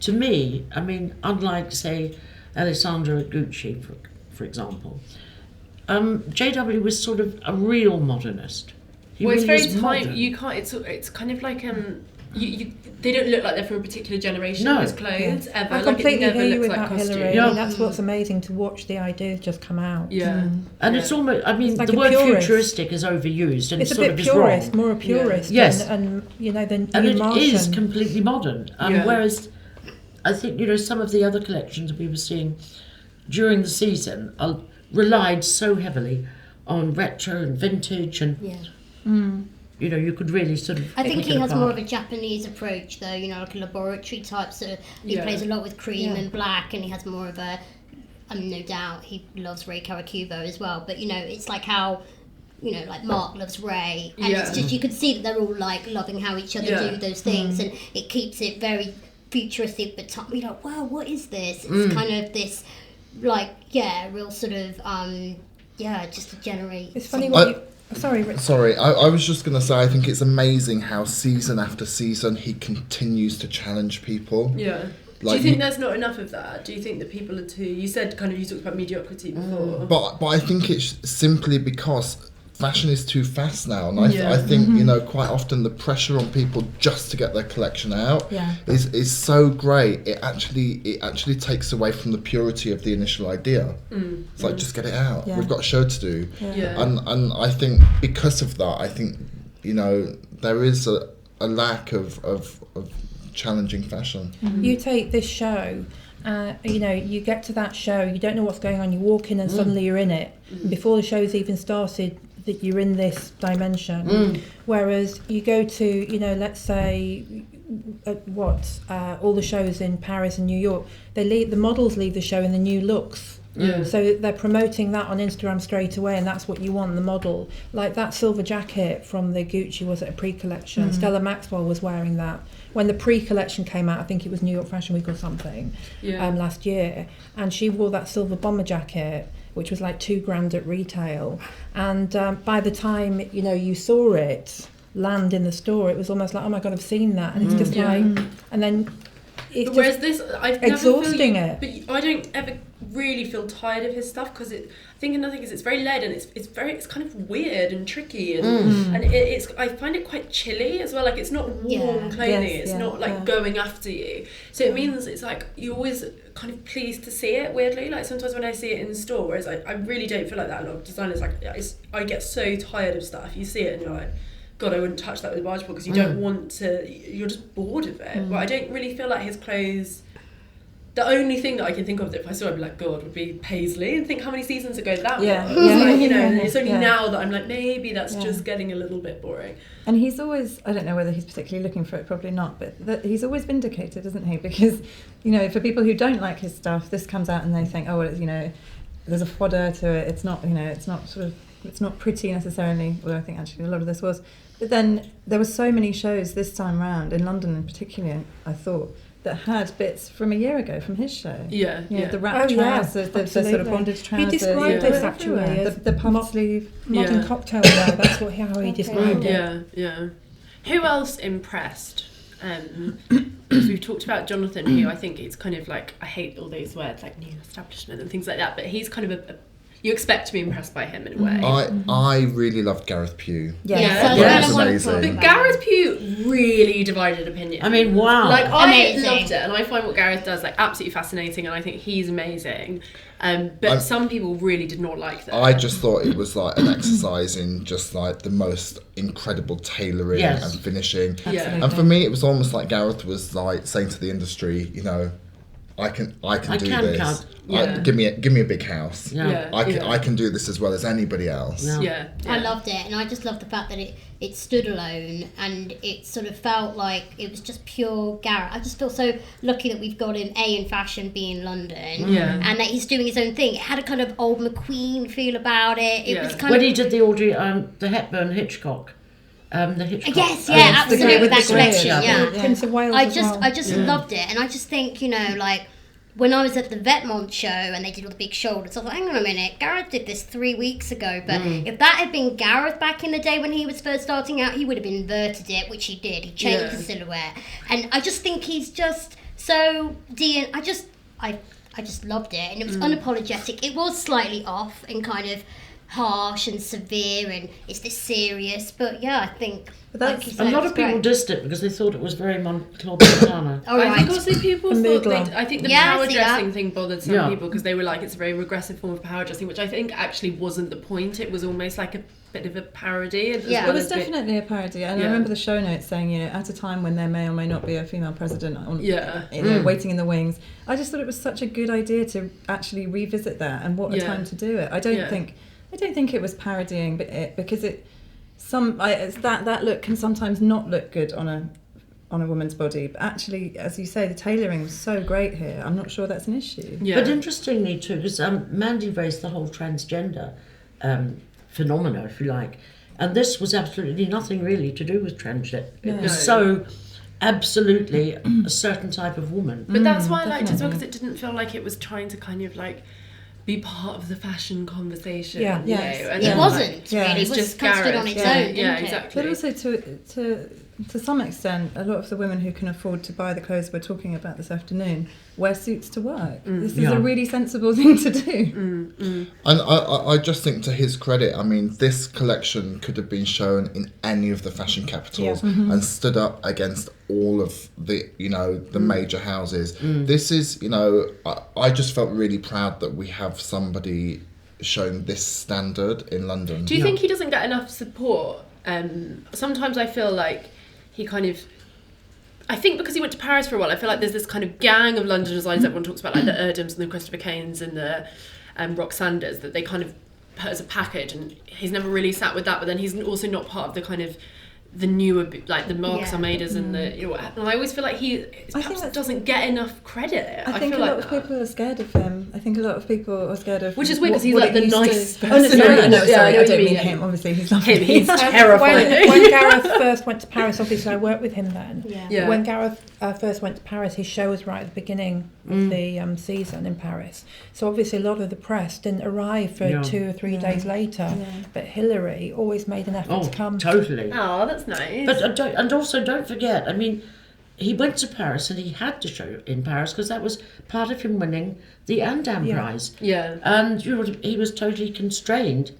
to me, I mean, unlike say Alessandro at Gucci, for example, JW was sort of a real modernist. It's very time. You can't. It's kind of like they don't look like they're from a particular generation of his clothes ever. I completely it never hear you looks with like that, costume. Hilary. I mean, that's what's amazing to watch the ideas just come out. And it's almost, I mean, like the word purist. Futuristic is overused, and it's it a sort bit of is purist, wrong. more a purist, and you know, than and it Martian. is completely modern. Whereas I think, you know, some of the other collections we were seeing during the season relied so heavily on retro and vintage and you know, you could really sort of I think pick he it has apart. more of a Japanese approach, though, you know, like a laboratory type, so he plays a lot with cream and black, and he has more of a, no doubt he loves Rei Kawakubo as well, but, you know, it's like how, you know, like Mark loves Rei, and it's just, you could see that they're all, like, loving how each other do those things, and it keeps it very futuristic, but you're like, wow, what is this? It's kind of this, like, real sort of, just to generate... It's funny what you... Sorry, Rich. Sorry, I was just going to say, I think it's amazing how season after season he continues to challenge people. Like, do you think there's not enough of that? Do you think that people are too... You said you talked about mediocrity before. But I think it's simply because fashion is too fast now, and I think quite often the pressure on people just to get their collection out is so great. It actually takes away from the purity of the initial idea. It's like, just get it out. We've got a show to do. And I think because of that, I think there is a lack of challenging fashion. You take this show. You get to that show, you don't know what's going on, you walk in and suddenly you're in it. Before the show's even started, that you're in this dimension. Whereas you go to, let's say, all the shows in Paris and New York, the models leave the show in the new looks. So they're promoting that on Instagram straight away, and that's what you want, the model. Like that silver jacket from the Gucci was at a pre-collection. Stella Maxwell was wearing that. When the pre-collection came out, I think it was New York Fashion Week or something, last year, and she wore that silver bomber jacket, which was like £2,000 at retail. And by the time, you saw it land in the store, it was almost like, oh my God, I've seen that. And it's just like, and then it's whereas this, I've exhausting never but I don't ever really feel tired of his stuff, because I think another thing is it's very led, and it's kind of weird and tricky, and it's I find it quite chilly as well. Like, it's not warm clothing, it's not like going after you, so it means it's like you're always kind of pleased to see it, weirdly. Like sometimes when I see it in the store, whereas I really don't feel like that. A lot of designers, like, I get so tired of stuff. You see it and you're like, God, I wouldn't touch that with a barge pole, because you don't want to, you're just bored of it. But I don't really feel like his clothes, the only thing that I can think of that if I saw it, I'd be like, God, would be Paisley, and think how many seasons ago that was. And it's only now that I'm like, maybe that's just getting a little bit boring. And he's always, I don't know whether he's particularly looking for it, probably not, but he's always vindicated, isn't he? Because, for people who don't like his stuff, this comes out and they think, oh, well, there's a fodder to it, it's not, it's not pretty necessarily, although I think actually a lot of this was. But then there were so many shows this time round, in London in particular, I thought, that had bits from a year ago from his show. The wrap trousers, the sort of bondage trousers. He described this actually as the puff sleeve. Modern cocktail wear, that's how he described it. Who else impressed? Because we've talked about Jonathan, who I think it's kind of like, I hate all those words like new establishment and things like that, but he's kind of you expect to be impressed by him in a way. I really loved Gareth Pugh. That was amazing. But Gareth Pugh really divided opinion. I mean, wow. Like, Amazing. I loved it, and I find what Gareth does like absolutely fascinating, and I think he's amazing. But some people really did not like that. I just thought it was like an exercise in just like the most incredible tailoring and finishing. And for me, it was almost like Gareth was like saying to the industry, I can do this. Give me a big house. I can do this as well as anybody else. I loved it, and I just loved the fact that it stood alone, and it sort of felt like it was just pure Gareth. I just feel so lucky that we've got him in fashion, B in London, and that he's doing his own thing. It had a kind of old McQueen feel about it. It was kind when he did the Audrey, the Hepburn Hitchcock. The Hitchcock. Yes, absolutely, with that collection, Prince of Wales. I just loved it, and I just think, like, when I was at the Vetmont show and they did all the big shoulders, I thought, hang on a minute, Gareth did this 3 weeks ago, but if that had been Gareth back in the day when he was first starting out, he would have inverted it, which he did. He changed the silhouette, and I just think he's just so I just loved it, and it was unapologetic. It was slightly off and kind of harsh and severe, and is this serious? But I think like you said, a lot of people dissed it because they thought it was very Claude Montana. I think also people thought I think the power dressing thing bothered some people, because they were like, it's a very regressive form of power dressing, which I think actually wasn't the point. It was almost like a bit of a parody. It was definitely a parody, and I remember the show notes saying, at a time when there may or may not be a female president waiting in the wings. I just thought it was such a good idea to actually revisit that, and what a time to do it. I don't think it was parodying, but because that look can sometimes not look good on a woman's body. But actually, as you say, the tailoring was so great here. I'm not sure that's an issue. But interestingly too, because Mandi raised the whole transgender phenomena, if you like, and this was absolutely nothing really to do with transgender. It was so absolutely a certain type of woman. But that's why I liked it as well, because it didn't feel like it was trying to kind of like be part of the fashion conversation. Yeah. you Yes. know, and It then, wasn't Yeah. really. It It's was just kind of stood on Gareth. its Yeah, own, didn't yeah, it? exactly. But also to some extent, a lot of the women who can afford to buy the clothes we're talking about this afternoon wear suits to work. This is Yeah. a really sensible thing to do. And I just think, to his credit, I mean, this collection could have been shown in any of the fashion capitals and stood up against all of the, you know, the major houses. This is, you know, I just felt really proud that we have somebody showing this standard in London. Do you think he doesn't get enough support? Sometimes I feel like he kind of... I think because he went to Paris for a while, I feel like there's this kind of gang of London designers everyone talks about, like the Erdms and the Christopher Kanes and the Roxanders, that they kind of put as a package, and he's never really sat with that, but then he's also not part of the kind of the newer, like the Marcus Almeidas and the, you know, and I always feel like he perhaps doesn't get enough credit. I think a feel lot like of that. people are scared of him. I think a lot of people are scared of... Which is weird, because he's what like it the used nice to... person. Oh, no, sorry, Yeah, I I know what don't you mean mean. him. Obviously, he's lovely. He's terrifying. When Gareth first went to Paris, obviously I worked with him then. Yeah. When Gareth first went to Paris, his show was right at the beginning of the season in Paris. So obviously a lot of the press didn't arrive for 2 or 3 days later. But Hilary always made an effort to come. Totally. Oh, that's nice. But don't forget, I mean, he went to Paris and he had to show in Paris because that was part of him winning the Andam Prize. Yeah. And you know, he was totally constrained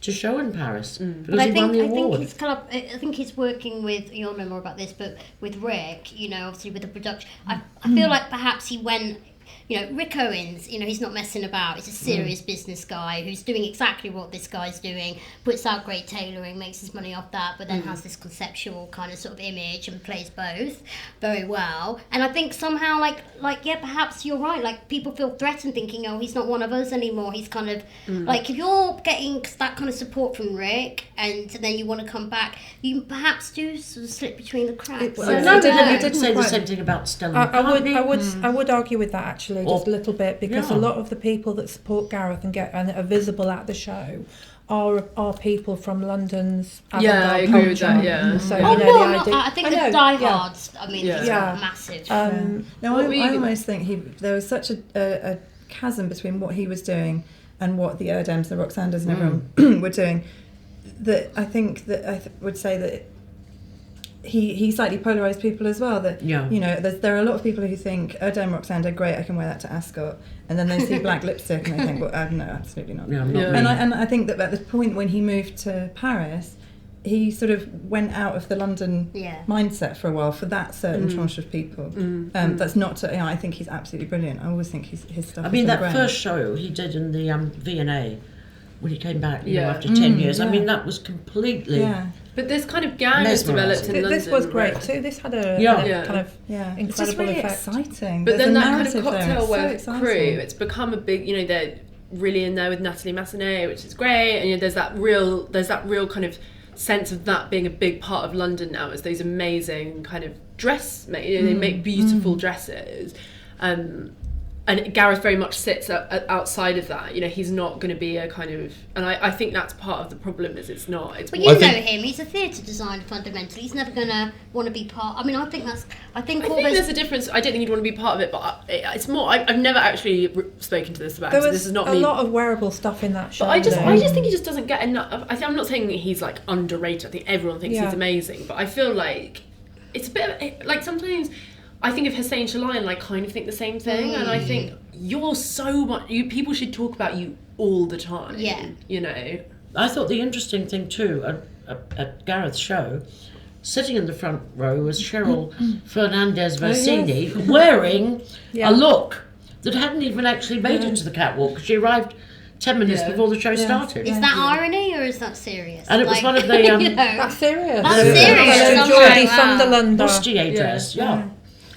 to show in Paris because But he won the award. he's kind of. I think he's working with. You'll know more about this, but with Rick, you know, obviously with the production. I feel like perhaps he went. You know, Rick Owens, you know, he's not messing about. He's a serious business guy who's doing exactly what this guy's doing, puts out great tailoring, makes his money off that, but then has this conceptual kind of sort of image and plays both very well. And I think somehow, like yeah, perhaps you're right. Like, people feel threatened thinking, oh, he's not one of us anymore. He's kind of, like, if you're getting that kind of support from Rick and then you want to come back, you perhaps do sort of slip between the cracks. Well, So, No, but yeah. then you did say the same thing about Stella McCartney. I would argue with that actually just a little bit, because a lot of the people that support Gareth and are visible at the show are people from London's avant-garde I agree with culture. that, yeah. So Oh, you know, no, the not, idea. I think the know, diehards, I mean, Yeah. these Yeah. are massive. No, What were you I gonna- almost think there was such a chasm between what he was doing and what the Erdms, the Roxanders and everyone were doing, that I think that would say that he slightly polarised people as well. That you know, there are a lot of people who think Erdem Roxander, great, I can wear that to Ascot, and then they see black lipstick and they think, well, no, absolutely not. Yeah, not Yeah. me. And I think that at the point when he moved to Paris, he sort of went out of the London mindset for a while for that certain tranche of people. That's not to, you know, I think he's absolutely brilliant. I always think his stuff. I mean, is that great. first show he did in the V&A when he came back, you know, after 10 years. I mean, that was completely. Yeah. But this kind of gang has developed in London. This was great right? too. This had a kind of It's just incredible really effect. exciting. But There's then a that kind of narrative there, cocktail it's so wear exciting. crew, it's become a big, you know, they're really in there with Natalie Massenet, which is great, and you know, there's that real kind of sense of that being a big part of London now, is those amazing kind of they make beautiful dresses. And Gareth very much sits outside of that. You know, he's not going to be a kind of... And I think that's part of the problem, is it's not... But you know him, he's a theatre designer fundamentally. He's never going to want to be part... I mean, I think there's a difference. I don't think he'd want to be part of it, but it's more... I've never actually spoken to this about There it, so was this is not a me. lot of wearable stuff in that show. But I just think he just doesn't get enough... I'm not saying he's, like, underrated. I think everyone thinks he's amazing, but I feel like it's a bit... Like, sometimes... I think of Hussein Shalai and I kind of think the same thing, and I think you're so much... people should talk about you all the time. Yeah. You know? I thought the interesting thing too at Gareth's show, sitting in the front row was Cheryl Fernandez Versini wearing a look that hadn't even actually made it to the catwalk. She arrived 10 minutes before the show started. Is that irony or is that serious? And it was one of the you know, That's serious. That's serious. Geordie Wow. Sunderland. bustier dress,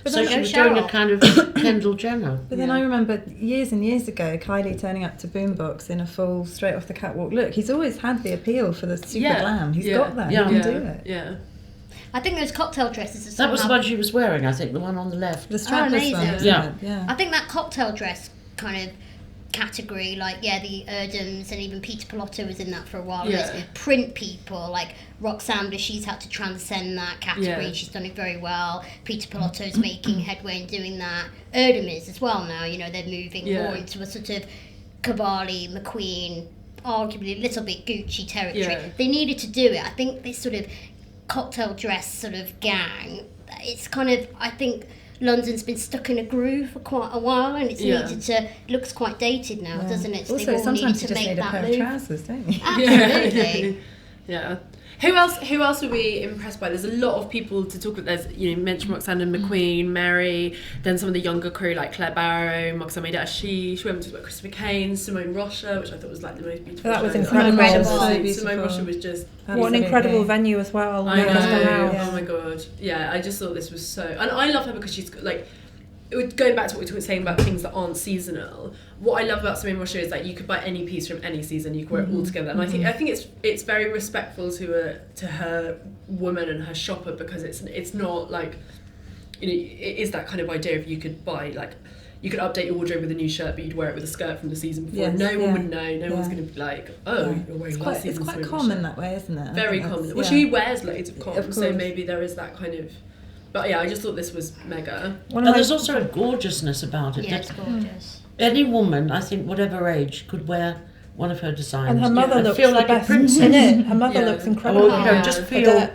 But so then she was Cheryl. doing a kind of Kendall Jenner. But then I remember years and years ago, Kylie turning up to Boombox in a full straight off the catwalk look. He's always had the appeal for the super glam. He's got that. He can do it. Yeah. I think those cocktail dresses are That was the somehow... one she was wearing, I think, the one on the left. The strapless amazing. one, isn't Yeah. it? Yeah. I think that cocktail dress kind of category, like the Erdms and even Peter Pilotto was in that for a while. Yeah. Those print people like Roxandra, she's had to transcend that category. Yeah. She's done it very well. Peter Pilotto's making headway in doing that. Erdem is as well now. You know, they're moving more into a sort of Cavalli, McQueen, arguably a little bit Gucci territory. Yeah. They needed to do it. I think this sort of cocktail dress sort of gang, it's kind of, I think London's been stuck in a groove for quite a while, and it's needed to, it looks quite dated now, doesn't it? So Also, sometimes you just need a pair of trousers, don't you? Absolutely. Yeah. Who else were we impressed by? There's a lot of people to talk about. There's, you mentioned Roxanne and McQueen, Mary, then some of the younger crew like Claire Barrow, Moxie made it she went to talk about Christopher Kane, Simone Rocha, which I thought was like the most beautiful. That was show. incredible. Simone Rocha was just what an incredible venue as well. I know. House. Oh my god. Yeah, I just thought this was so, and I love her because she's like, going back to what we were saying about things that aren't seasonal, what I love about Simone Rocha is that you could buy any piece from any season, you could wear it all together, and I think it's very respectful to her woman and her shopper, because it's not like, it is that kind of idea of you could buy, like, you could update your wardrobe with a new shirt, but you'd wear it with a skirt from the season before. Yes, no one would know. No one's going to be like, oh, you're wearing last season's. It's quite common that way, isn't it? Very common. Well, she wears loads of comms, so maybe there is that kind of. But yeah, I just thought this was mega. And there's also a gorgeousness about it. Yeah, it's gorgeous. Any woman, I think, whatever age, could wear one of her designs. And her mother looks feel the like best a princess. in it. Her mother looks incredible. Just feel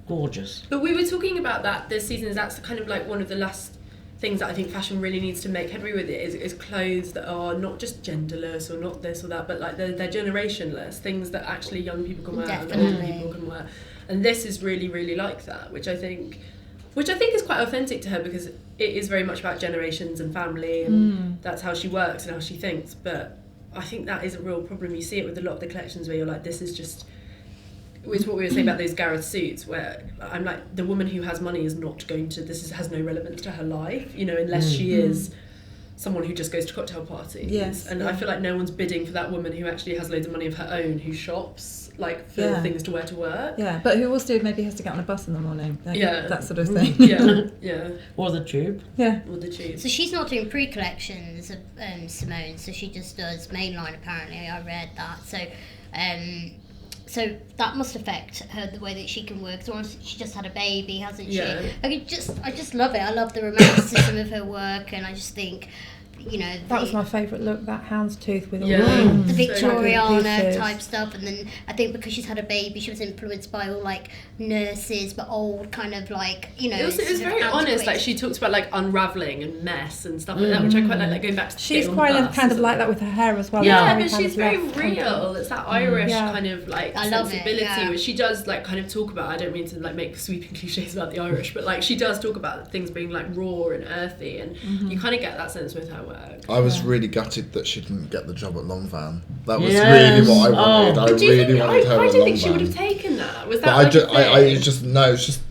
gorgeous. But we were talking about that this season. That's kind of like one of the last things that I think fashion really needs to make headway with. It is clothes that are not just genderless or not this or that, but like they're generationless, things that actually young people can wear and older people can wear. And this is really, really like that, which I think is quite authentic to her, because it is very much about generations and family, and that's how she works and how she thinks. But I think that is a real problem. You see it with a lot of the collections where you're like, this is just, it's what we were saying about those Gareth suits, where I'm like, the woman who has money is not going to, has no relevance to her life, unless she is someone who just goes to cocktail parties. Yes, and I feel like no one's bidding for that woman who actually has loads of money of her own, who shops like for things to wear to work. Yeah, but who also maybe has to get on a bus in the morning. Like, that sort of thing. Yeah. Or the tube. Yeah. Or the tube. So she's not doing pre-collections of Simone, so she just does mainline, apparently. I read that. So that must affect her, the way that she can work. So she just had a baby, hasn't she? Yeah. I just love it. I love the romanticism of her work, and I just think, that was my favourite look, that houndstooth with all the the Victoriana type stuff. And then I think because she's had a baby, she was influenced by all like nurses, but old kind of like, it was very honest. Like she talks about like unravelling and mess and stuff like that, which I quite like going back to. She's quite kind of like that with her hair as well. Yeah, but she's very real. It's that Irish kind of like sensibility, which she does like kind of talk about. I don't mean to like make sweeping cliches about the Irish, but like she does talk about things being like raw and earthy, and you kind of get that sense with her work. I was really gutted that she didn't get the job at Longvan. That was really what I wanted. I really wanted her at Longvan. I don't think she would have taken that. Was that? But it's just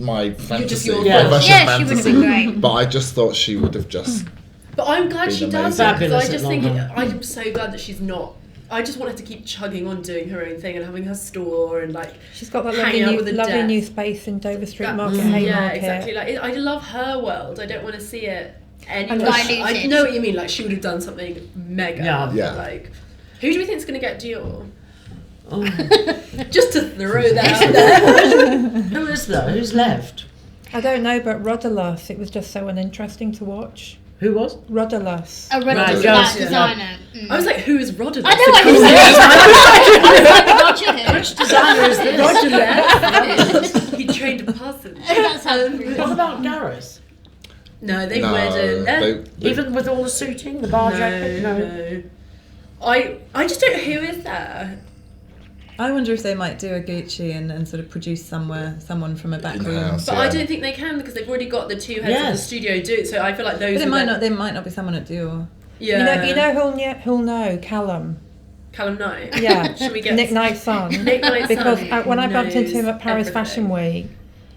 my fantasy. She would have been great. But I just thought she would have just. But I'm glad she does amazing. it, because I just think I'm so glad that she's not. I just want her to keep chugging on doing her own thing and having her store and like. She's got that lovely new space in Dover Street Market. Haymarket. Exactly. Like I love her world. I don't want to see it. I know what you mean. Like she would have done something mega. Yeah. Like, who do we think is going to get Dior? Just to throw that out there. Who is that? Who's left? I don't know, but Rodolus. It was just so uninteresting to watch. Who was? Rodolus. Rodolus, designer. I was like, who is Rodolus? I know. Which designer is this? Rodolus. He trained a person. What about Gareth? No, they wouldn't. Even with all the suiting, the bar jacket? No. I just don't know who is there. I wonder if they might do a Gucci and sort of produce someone from a back room. But I don't think they can, because they've already got the two heads of the studio do it. So I feel like those. But there might not be someone at Dior. Yeah. You know who'll know? Callum Knight. Yeah. Should we get Nick Knight's son? Nick Knight's because son. When I bumped into him at Paris Fashion Week,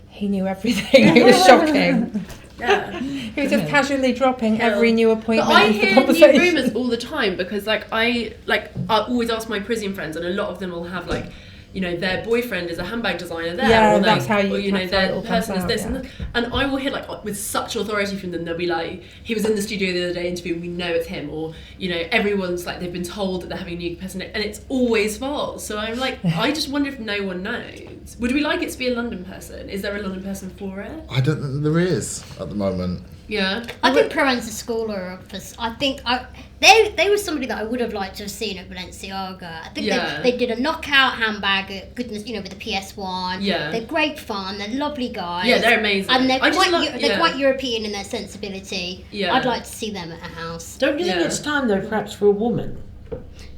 he knew everything. It was shocking. Yeah. He was just casually dropping every new appointment. But I into hear the conversation. new rumours all the time, because I always ask my Parisian friends, and a lot of them will have like, their boyfriend is a handbag designer there, or that's how you. Or, their person is this, and I will hear like with such authority from them. They'll be like, he was in the studio the other day interviewing. We know it's him, or everyone's like they've been told that they're having a new person, and it's always false. So I'm like, I just wonder if no one knows. Would we like it to be a London person? Is there a London person for it? I don't think there is at the moment. Yeah. I think Provenza Scholar, I think They were somebody that I would have liked to have seen at Balenciaga. I think they did a knockout handbag at goodness, with the PS1. Yeah. They're great fun. They're lovely guys. Yeah, they're amazing. And they're quite European in their sensibility. Yeah. I'd like to see them at a house. Don't you think it's time though, perhaps, for a woman?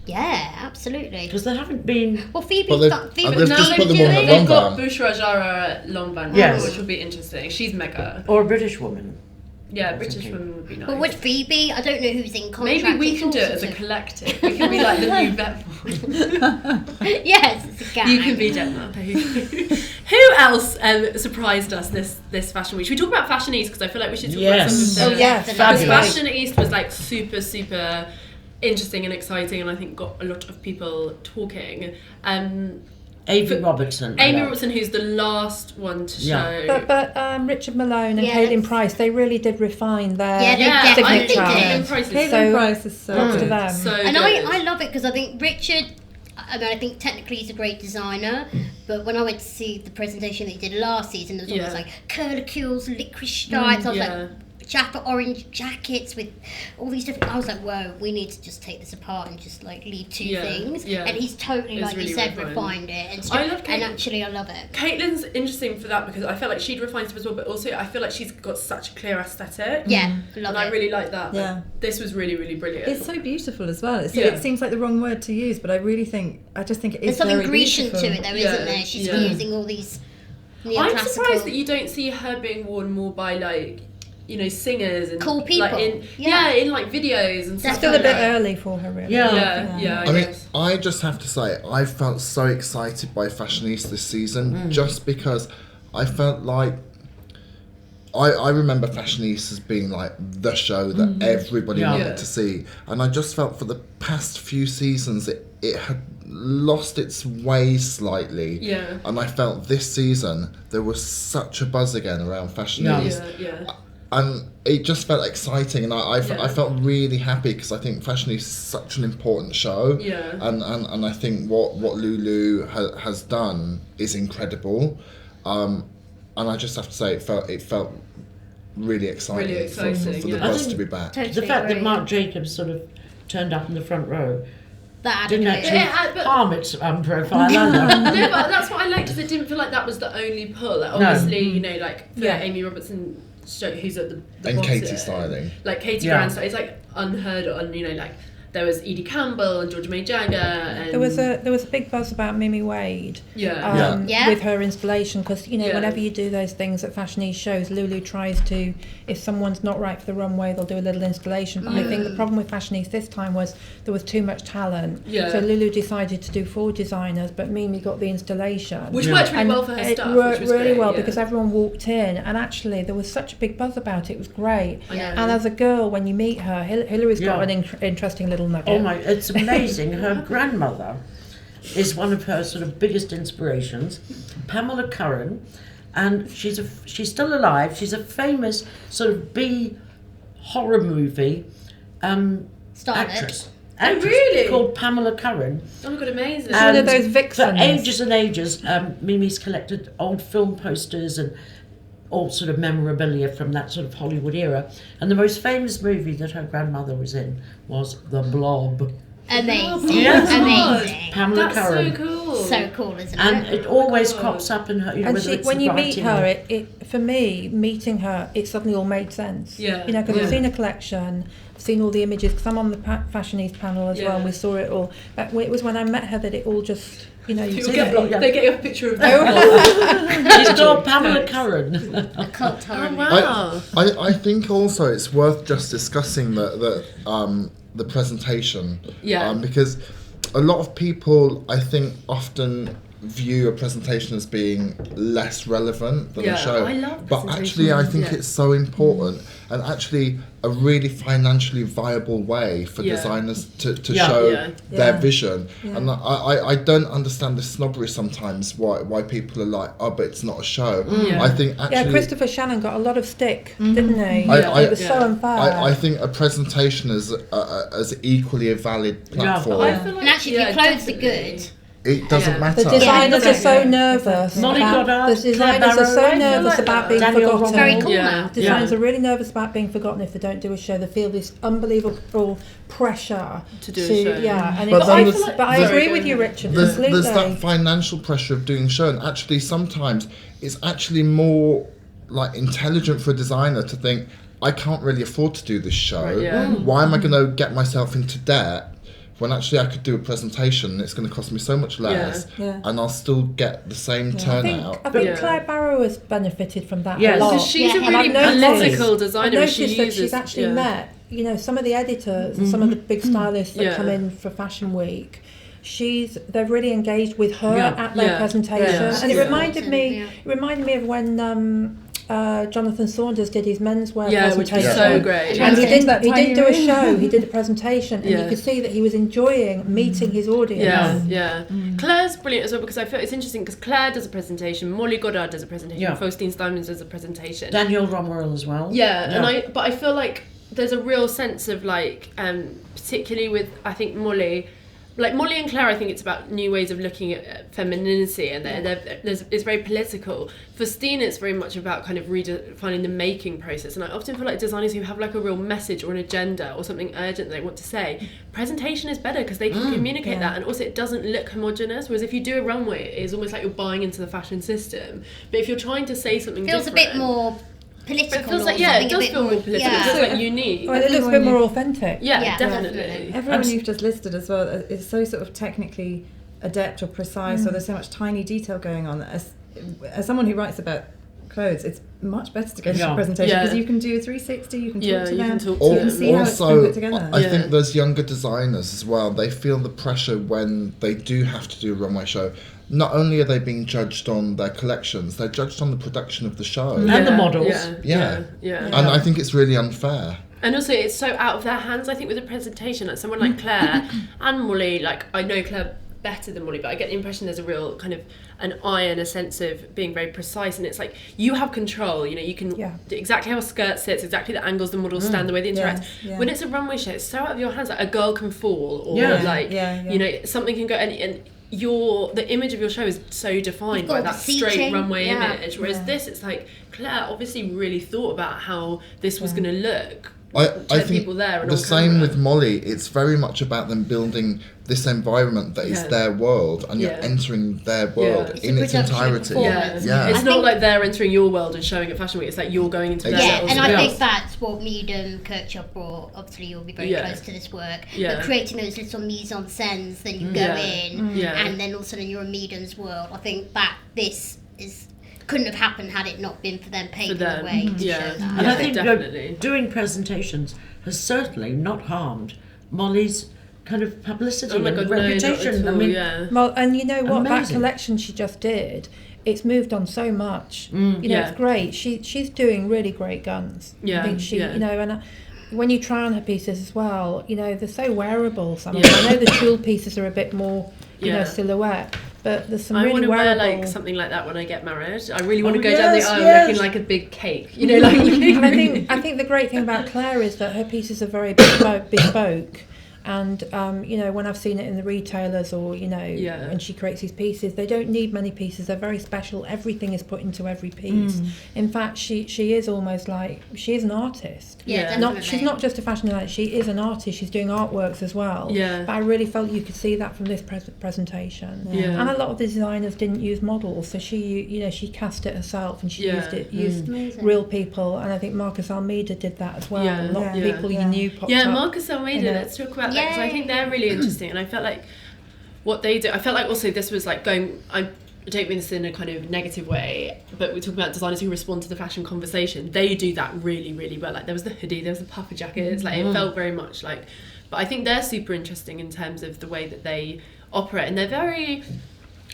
Yeah, absolutely. Because there haven't been. Well, Phoebe. They've just put them on They've at got Longband. Bouchra Jara at Longband, Yes. which will be interesting. She's mega. Or a British woman. Yeah, British women would be nice. But with Phoebe, I don't know who's in contract. Maybe we It's can all do it as a sorts collective. We can be like the new Vetmore. Yes, it's a gang. You can be Gemma. Who else surprised us this fashion week? Should we talk about Fashion East? Because I feel like we should talk about some of the... yes, Because fabulous. Fashion East was like super, super interesting and exciting, and I think got a lot of people talking. Amy Robertson. Amy Robertson, who's the last one to show. But Richard Malone and Yes. Caitlin Price, they really did refine their Yeah, they definitely signature. did. Caitlin Price is Caitlin Price is so Props to good. them. so And good. I love it because I think Richard, I think technically he's a great designer, but when I went to see the presentation that he did last season, there was almost like curlicules, licorice stripes. I was like, orange jackets with all these different. I was like, whoa, we need to just take this apart and just like leave two things. Yeah. And he's totally, like really you said, refined. refined it. And I love and Caitlin. actually, I love it. Caitlin's interesting for that because I feel like she'd refined stuff as well, but also I feel like she's got such a clear aesthetic. Yeah, love And it. I really like that. Yeah. This was really, really brilliant. It's so beautiful as well. Yeah. It seems like the wrong word to use, but I just think it There's is something very Grecian beautiful. to it, though, Yeah, isn't there? She's yeah. using all these I'm neoclassical. surprised that you don't see her being worn more by like, singers and Cool people. Like in Yeah. in like videos and stuff. Still a bit Definitely. early for her, really. Yeah, I mean, guess. I just have to say, I felt so excited by Fashionista this season just because I felt like I remember Fashionistas being like the show that everybody wanted to see, and I just felt for the past few seasons it had lost its way slightly. Yeah. And I felt this season there was such a buzz again around Fashionista. Yeah. And it just felt exciting, and I felt really happy because I think Fashion is such an important show. Yeah. And I think what Lulu has done is incredible. And I just have to say it felt really exciting, Really exciting, for yeah. the I buzz think to be back. Totally The fact that agree. Marc Jacobs sort of turned up in the front row That didn't attitude. actually but- harm its profile either. No, but that's what I liked because it didn't feel like that was the only pull. Like, obviously, like for Amy Robertson, who's at the And bottom, Katie styling. like Katie Yeah. Grand style, it's like unheard of. Like there was Edie Campbell and Georgia May Jagger, and There was a big buzz about Mimi Wade Yeah. with her installation because Yeah. whenever you do those things at Fashionista shows, Lulu tries to, if someone's not right for the runway, they'll do a little installation. But I think the problem with Fashionista this time was there was too much talent. Yeah. So Lulu decided to do 4 designers, but Mimi got the installation. which worked really And well for her it stuff. worked which was really great, well yeah. because everyone walked in, and actually there was such a big buzz about it. It was great. I know. And as a girl, when you meet her, Hilary's got an interesting little nugget. Oh my, it's amazing. Her grandmother is one of her sort of biggest inspirations, Pamela Curran, and she's still alive. She's a famous sort of B horror movie actress. Really? Called Pamela Curran. Oh my god, amazing! one of And those for vixens. ages and ages, Mimi's collected old film posters and all sort of memorabilia from that sort of Hollywood era. And the most famous movie that her grandmother was in was The Blob. Amazing. Yes. Amazing. Pamela That's Curran. so cool. So cool, isn't And it? it always God. crops up in her, And whether she, it's when the you meet writing her, or- it for me, meeting her, it suddenly all made sense. Yeah, Because yeah. I've seen a collection, I've seen all the images, because I'm on the Fashionista panel as well, and we saw it all. But it was when I met her that it all just, you People see get, it. they get a picture of She's called Pamela Curran. A cult Oh horror. wow! I think also it's worth just discussing the presentation. Yeah. Because a lot of people, I think, often view a presentation as being less relevant than Yeah, a show. I love but actually, I think presentations, it's so important and actually a really financially viable way for Yeah. designers to Yeah. show Yeah. their Yeah. vision. And I don't understand the snobbery sometimes why people are like, oh, but it's not a show. Yeah. I think actually... Yeah, Christopher Shannon got a lot of stick, didn't he? I- It was so unfair. I think a presentation is as equally a valid platform I feel like, And actually, if your clothes are definitely. good, it doesn't matter. The designers are so exactly. nervous. Molly Goddard, The designers are so Claire nervous Barrow, about being Daniel forgotten. Very cool Yeah. now. Designers are really nervous about being forgotten if they don't do a show. They feel this unbelievable pressure To do a show. Yeah, and But it's, then I, there's- but I there's- agree with you, Richard. There's Completely. that financial pressure of doing a show, and actually sometimes it's actually more like intelligent for a designer to think, I can't really afford to do this show. Right, yeah. Why am I going to get myself into debt when actually I could do a presentation and it's going to cost me so much less, Yeah. and I'll still get the same turnout. I think Yeah. Claire Barrow has benefited from that Yes. a lot. Because she's a Yeah. really And I've noticed- political I've designer. And noticed she that uses, she's actually yeah. met, some of the editors and some of the big stylists that Yeah. come in for Fashion Week. They've really engaged with her Yeah. at their Yeah. presentation, Yeah. and it Yeah. reminded me. Yeah. It reminded me of when Jonathan Saunders did his menswear Yeah, which was presentation. so great. And he Into that didn't tiny do a room. show. He did a presentation, and Yeah. you could see that he was enjoying meeting his audience. Yeah. Claire's brilliant as well, because I feel it's interesting because Claire does a presentation, Molly Goddard does a presentation, Yeah. Faustine Steinmetz does a presentation. Daniel Romwell as well. Yeah, and I feel like there's a real sense of like, particularly with I think Molly and Claire, I think it's about new ways of looking at femininity, and it's very political. For Steen, it's very much about kind of redefining the making process, and I often feel like designers who have like a real message or an agenda or something urgent they want to say, presentation is better because they can communicate that, and also it doesn't look homogenous, whereas if you do a runway, it's almost like you're buying into the fashion system. But if you're trying to say something Feels a different, bit more political. it feels or like, yeah, it something a does bit feel more political. Yeah. It feels like unique. Well, it looks a bit more authentic. Yeah, Yeah, definitely. definitely. Everyone you've just listed as well is so sort of technically adept or precise, or there's so much tiny detail going on. As someone who writes about clothes, it's much better to go to a presentation because you can do a 360, you can talk to you them, can talk you to can them. see how it's been Also, put together. I think those younger designers as well, they feel the pressure when they do have to do a runway show. Not only are they being judged on their collections, they're judged on the production of the show. And the models. Yeah. Yeah. And I think it's really unfair. And also, it's so out of their hands, I think, with a presentation. Like someone like Claire and Molly, like, I know Claire better than Molly, but I get the impression there's a real kind of an eye and a sense of being very precise. And it's like, you have control, you can do exactly how a skirt sits, exactly the angles the models stand, the way they interact. Yeah. When it's a runway show, it's so out of your hands. Like, a girl can fall, or something can go, and the image of your show is so defined by that straight runway image, whereas this, it's like Claire obviously really thought about how this was going to look. I think people there and the on same camera. with Molly. It's very much about them building this environment that is their world, and you're entering their world It's in a its production entirety. performance. It's I not think- like they're entering your world and showing at Fashion Week. It's like you're going into their Yeah, world. and I as think well. that's what Mead Kirkshop brought. Obviously, you'll be very close to this work. Yeah. But creating those little mise-en-scènes, then you go in, and then all of a sudden you're in Meaden's world. I think that this couldn't have happened had it not been for them paving the way to show that. And I think definitely. doing presentations has certainly not harmed Molly's kind of publicity Oh my and God, no, not reputation. at all, Well, and you know what? That Amazing. collection she just did, it's moved on so much. It's great. She's doing really great guns. Yeah, I think she, yeah. and when you try on her pieces as well, they're so wearable. Some of them. I know the tulle pieces are a bit more, silhouette, but there's some I really want to wear wearable. like something like that when I get married. I really want to go yes, down the aisle yes. looking like a big cake. Like looking I think the great thing about Claire is that her pieces are very bespoke. And when I've seen it in the retailers or when she creates these pieces, they don't need many pieces. They're very special. Everything is put into every piece. In fact, she is almost like she is an artist. Yeah, She's not just a fashion designer. She is an artist. She's doing artworks as well. Yeah. But I really felt you could see that from this presentation. Yeah. And a lot of the designers didn't use models, so she cast it herself and she used Amazing. real people. And I think Marcus Almeida did that as well. Yeah. A lot of people you knew popped Yeah, up. Marcus Almeida, let's talk about that, because I think they're really interesting, and I felt like what they do, I felt like also this was like going, I don't mean this in a kind of negative way, but we're talking about designers who respond to the fashion conversation. They do that really, really well. Like there was the hoodie, there was the puffer jackets, like it felt very much like, but I think they're super interesting in terms of the way that they operate, and they're very,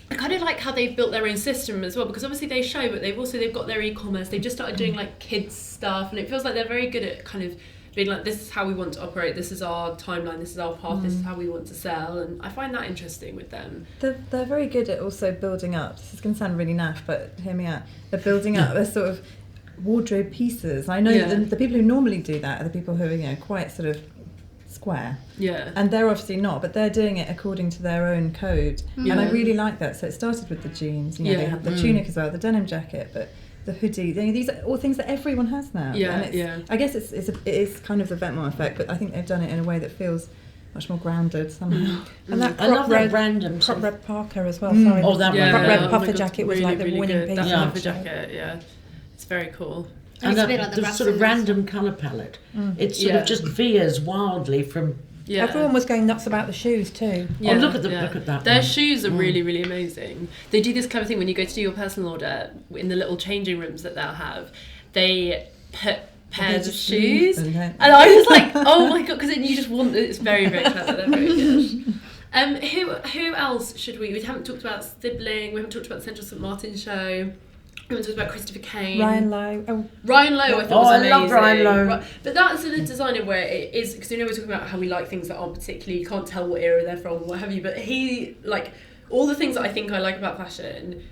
I kind of like how they've built their own system as well, because obviously they show, but they've got their e-commerce, they've just started doing like kids stuff, and it feels like they're very good at kind of being like, this is how we want to operate, this is our timeline, this is our path, this is how we want to sell, and I find that interesting with them. They're very good at also building up. This is going to sound really naff, but hear me out. They're building up their sort of wardrobe pieces. I know that the people who normally do that are the people who are quite sort of square. Yeah. And they're obviously not, but they're doing it according to their own code. And I really like that. So it started with the jeans. You know, they have the tunic as well, the denim jacket, but the hoodie. These are all things that everyone has now. Yeah, and it's, I guess it is kind of the Vetements effect, but I think they've done it in a way that feels much more grounded somehow. And that I love that crop random red Parker as well. Sorry, Oh, that one. crop red Oh puffer my God, jacket was really, like the really winning good. piece. That Yeah. puffer jacket, yeah, it's very cool. And it's a bit like the sort of Rassels. random colour palette. It sort of just veers wildly from. Yeah. Everyone was going nuts about the shoes too. Oh, look at look at that. Their one. shoes are really, really amazing. They do this clever thing when you go to do your personal order in the little changing rooms that they'll have. They put pairs of shoes, and I was like, oh my God, because you just want it. It's very, very clever. They're very good. Who else should we haven't talked about Sibling. We haven't talked about the Central St Martin show. We haven't talked about Christopher Kane. Ryan Lowe. Ryan Lowe, I thought was amazing. I love Ryan Lowe. But that's a designer where it is, because we're talking about how we like things that aren't particularly, you can't tell what era they're from or what have you, but he, like, all the things that I think I like about fashion,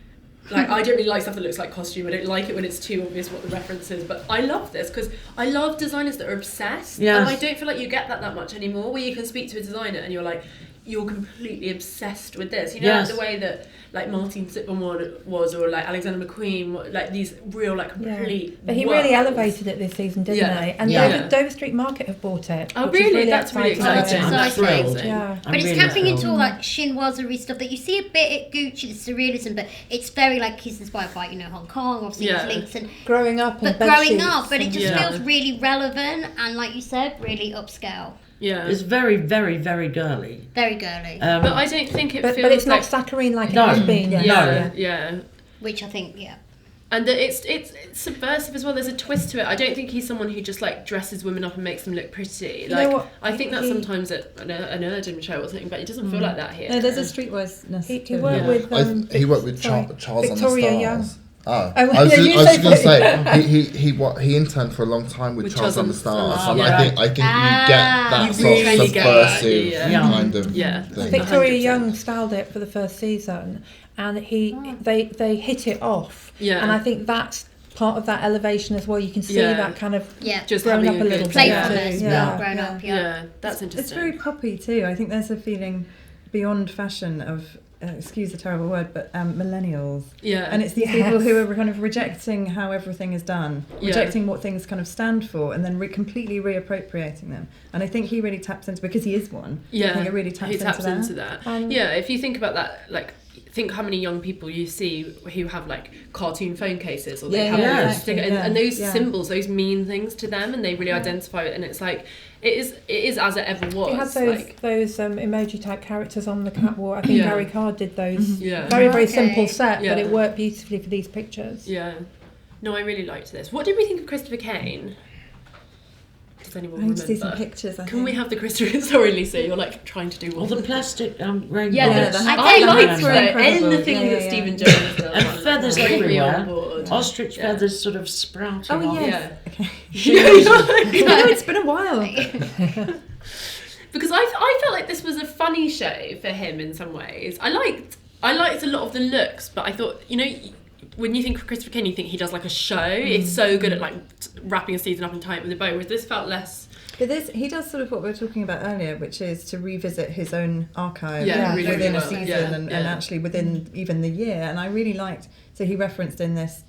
like, I don't really like stuff that looks like costume. I don't like it when it's too obvious what the reference is, but I love this because I love designers that are obsessed. Yes. And I don't feel like you get that much anymore, where you can speak to a designer and you're like, you're completely obsessed with this. You know, like the way that like Martin Sitbon was, or like Alexander McQueen, like these real like complete. But he really elevated it this season, didn't he? And Dover Street Market have bought it. Oh, really? That's really exciting. I'm thrilled. Yeah. But it's tapping into all like chinoiserie stuff that you see a bit at Gucci, the surrealism, but it's very like he's inspired by, you know, Hong Kong, obviously his links and growing up, but it just feels really relevant and, like you said, really upscale. Yeah, it's very, very, very girly. Very girly. But I don't think it feels. But it's like, not saccharine like it has been. Yeah. Which I think, And it's subversive as well. There's a twist to it. I don't think he's someone who just like dresses women up and makes them look pretty. Like, you know what? I think that's sometimes an Erdem show or something, but it doesn't feel like that here. No, there's a streetwiseness. He worked with he worked with Charles Victoria on the Young. Stars. Oh, Oh, I was yeah, you just going to say say he interned for a long time with Charles on the Stars, and yeah. I think you get that You sort really of get that, subversive yeah. kind of thing. Victoria 100%. Young styled it for the first season, and they hit it off. Yeah. And I think that's part of that elevation as well. You can see that kind of just grown having up a little bit. playfulness, Yeah. grown up. Yeah, that's interesting. It's very poppy too. I think there's a feeling beyond fashion of, excuse the terrible word, but millennials. Yeah. And it's these people who are kind of rejecting how everything is done, rejecting what things kind of stand for, and then completely reappropriating them. And I think he really taps into, because he is one. Yeah, I think it really taps into that. Yeah, if you think about that, like, think how many young people you see who have like cartoon phone cases, or they have exactly, and those symbols, those mean things to them, and they really identify it. And it's like it is as it ever was. It had those emoji type characters on the catwalk. I think Gary Card did those. Yeah. Very simple set, but Yeah. it worked beautifully for these pictures. Yeah. No, I really liked this. What did we think of Christopher Kane? Does anyone I need remember? to see some pictures. Can we have the Christopher? Sorry, Lisa, you're like trying to do All one. the plastic rainbows. I liked incredible. anything that Yeah. Stephen Jones does. And feathers Totally everywhere. on board. Ostrich feathers sort of sprouting Oh off. yes. Yeah. Okay. Yeah. No, it's been a while. Because I felt like this was a funny show for him in some ways. I liked a lot of the looks, but I thought, you know, when you think of Christopher Kane, you think he does like a show. It's so good at like wrapping a season up and tying it with a bow, whereas this felt less. But he does sort of what we were talking about earlier, which is to revisit his own archive really, within really a well. season and actually within even the year. And I really liked, so he referenced in this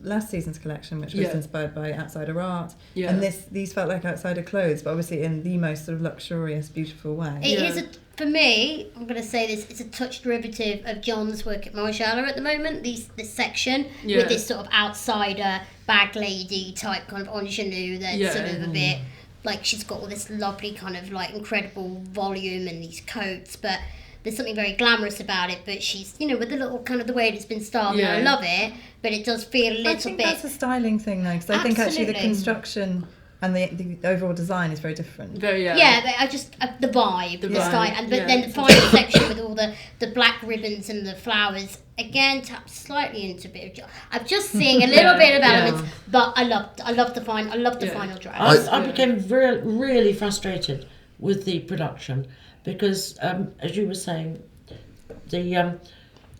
last season's collection, which was inspired by outsider art. Yeah. And these felt like outsider clothes, but obviously in the most sort of luxurious, beautiful way. It is for me, I'm going to say this, it's a touch derivative of John's work at Margiela at the moment, this section, with this sort of outsider, bag lady type kind of ingenue that's sort of a bit, like she's got all this lovely kind of like incredible volume and these coats, but there's something very glamorous about it, but she's, you know, with the little kind of the way it's been styled, and I love it, but it does feel a little I think bit... that's a styling thing though, because I think actually the construction and the overall design is very different. But I just the vibe, the style, and but then the final section with all the black ribbons and the flowers again taps slightly into a bit of. I'm just seeing a little bit of elements, but I love the final dress. I became really frustrated with the production because, as you were saying, the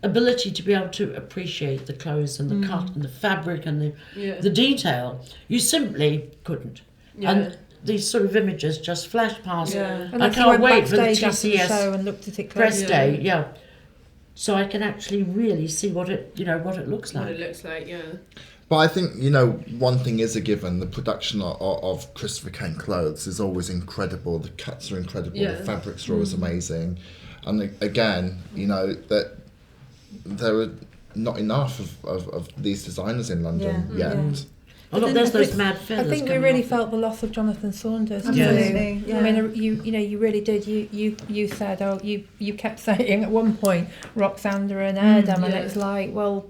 ability to be able to appreciate the clothes and the cut and the fabric and the detail, you simply couldn't. And these sort of images just flash past. Yeah. And I like you can't went wait for the backstage after the TCS show and looked at it press closely. day. Yeah. So I can actually really see what it looks What like. it looks like, yeah. But I think, one thing is a given. The production of Christopher Kane clothes is always incredible. The cuts are incredible. Yeah. The fabrics are always amazing. And again, that there are not enough of these designers in London yet. Oh, look, there's those mad feathers. I think we coming really off. felt the loss of Jonathan Saunders. Absolutely, too. yeah. I mean, you really did. You said, you kept saying at one point Roxander and Erdem, and yeah. it's like, well,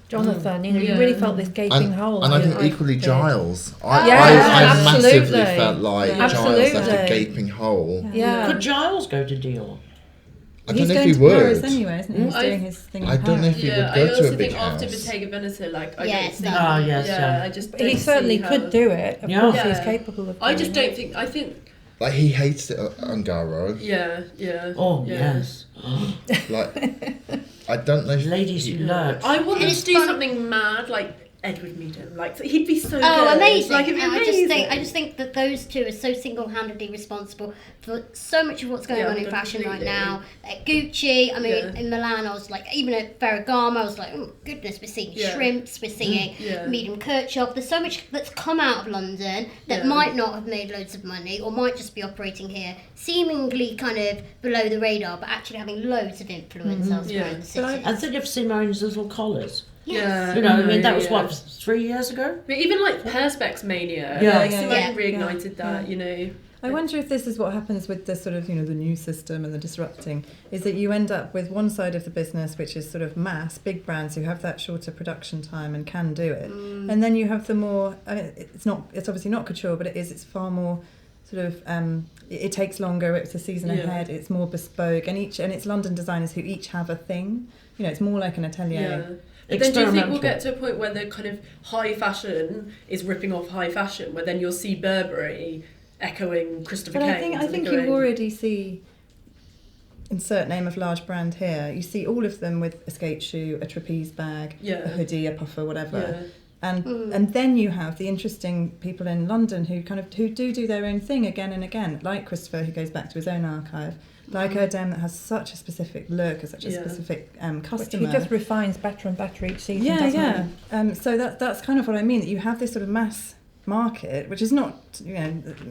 Jonathan, you Yeah. really felt this gaping hole. And I think equally did. Giles. Yeah, I massively absolutely. felt like Yeah. Giles left a Absolutely. gaping hole. Yeah. Could Giles go to Dior? I He's don't know if going he to would. Paris anyway, isn't he? He's I- doing his thing in I don't know if Paris. he would Yeah, go I to also a big think after house. Bottega Veneta, like, I Yes, don't think... that- yes, yeah. I just He don't certainly see how- could do it. Of Yeah. course, Yeah. he's capable of. I just doing don't think... I think... Like, he hates it on Garo. Yeah. Oh, yeah. yes. Like, I don't know if Ladies who lurch. I want them It's to do fun- something mad, like Edward Meadham. Like, he'd be so good. Oh, amazing! Like, it'd be And amazing. I just think that those two are so single-handedly responsible for so much of what's going Yeah, on in fashion right completely. now. At Gucci, I mean, Yeah. in Milan, I was like, even at Ferragamo, I was like, oh goodness, we're seeing Yeah. shrimps, we're seeing Yeah. medium Kirchhoff. There's so much that's come out of London that Yeah. might not have made loads of money, or might just be operating here, seemingly kind of below the radar, but actually having loads of influence elsewhere Yeah. in the city. And think of Simone's little collars. Yeah. I mean, that was yeah. what, 3 years ago? But even like Perspex mania, Yeah. like Yeah. Simone Yeah. reignited that, I wonder if this is what happens with the sort of, the new system and the disrupting, is that you end up with one side of the business, which is sort of mass, big brands who have that shorter production time and can do it. And then you have the more, I mean, it's obviously not couture, but it's far more sort of, it takes longer, it's a season Yeah. ahead, it's more bespoke, and it's London designers who each have a thing. It's more like an atelier. Yeah. But then do you think we'll Experimental. get to a point where the kind of high fashion is ripping off high fashion, where then you'll see Burberry echoing Christopher But Kane? I think you already see, insert name of large brand here, you see all of them with a skate shoe, a trapeze bag, Yeah. a hoodie, a puffer, whatever. Yeah. And then you have the interesting people in London who do their own thing again and again, like Christopher, who goes back to his own archive, like Erdem, that has such a specific look, such a Yeah. specific Which customer. he just refines better and better each season. Yeah, doesn't yeah. he? So that's kind of what I mean. That you have this sort of mass market, which is not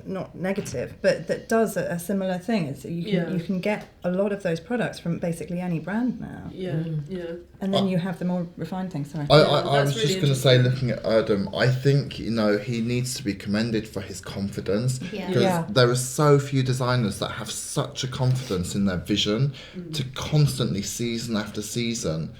not negative, but that does a similar thing. It's you can get a lot of those products from basically any brand now. Yeah, yeah. And then you have the more refined things. Sorry. I that's was really just going to say, looking at Erdem, I think he needs to be commended for his confidence, Yeah. because Yeah. there are so few designers that have such a confidence in their vision to constantly, season after season,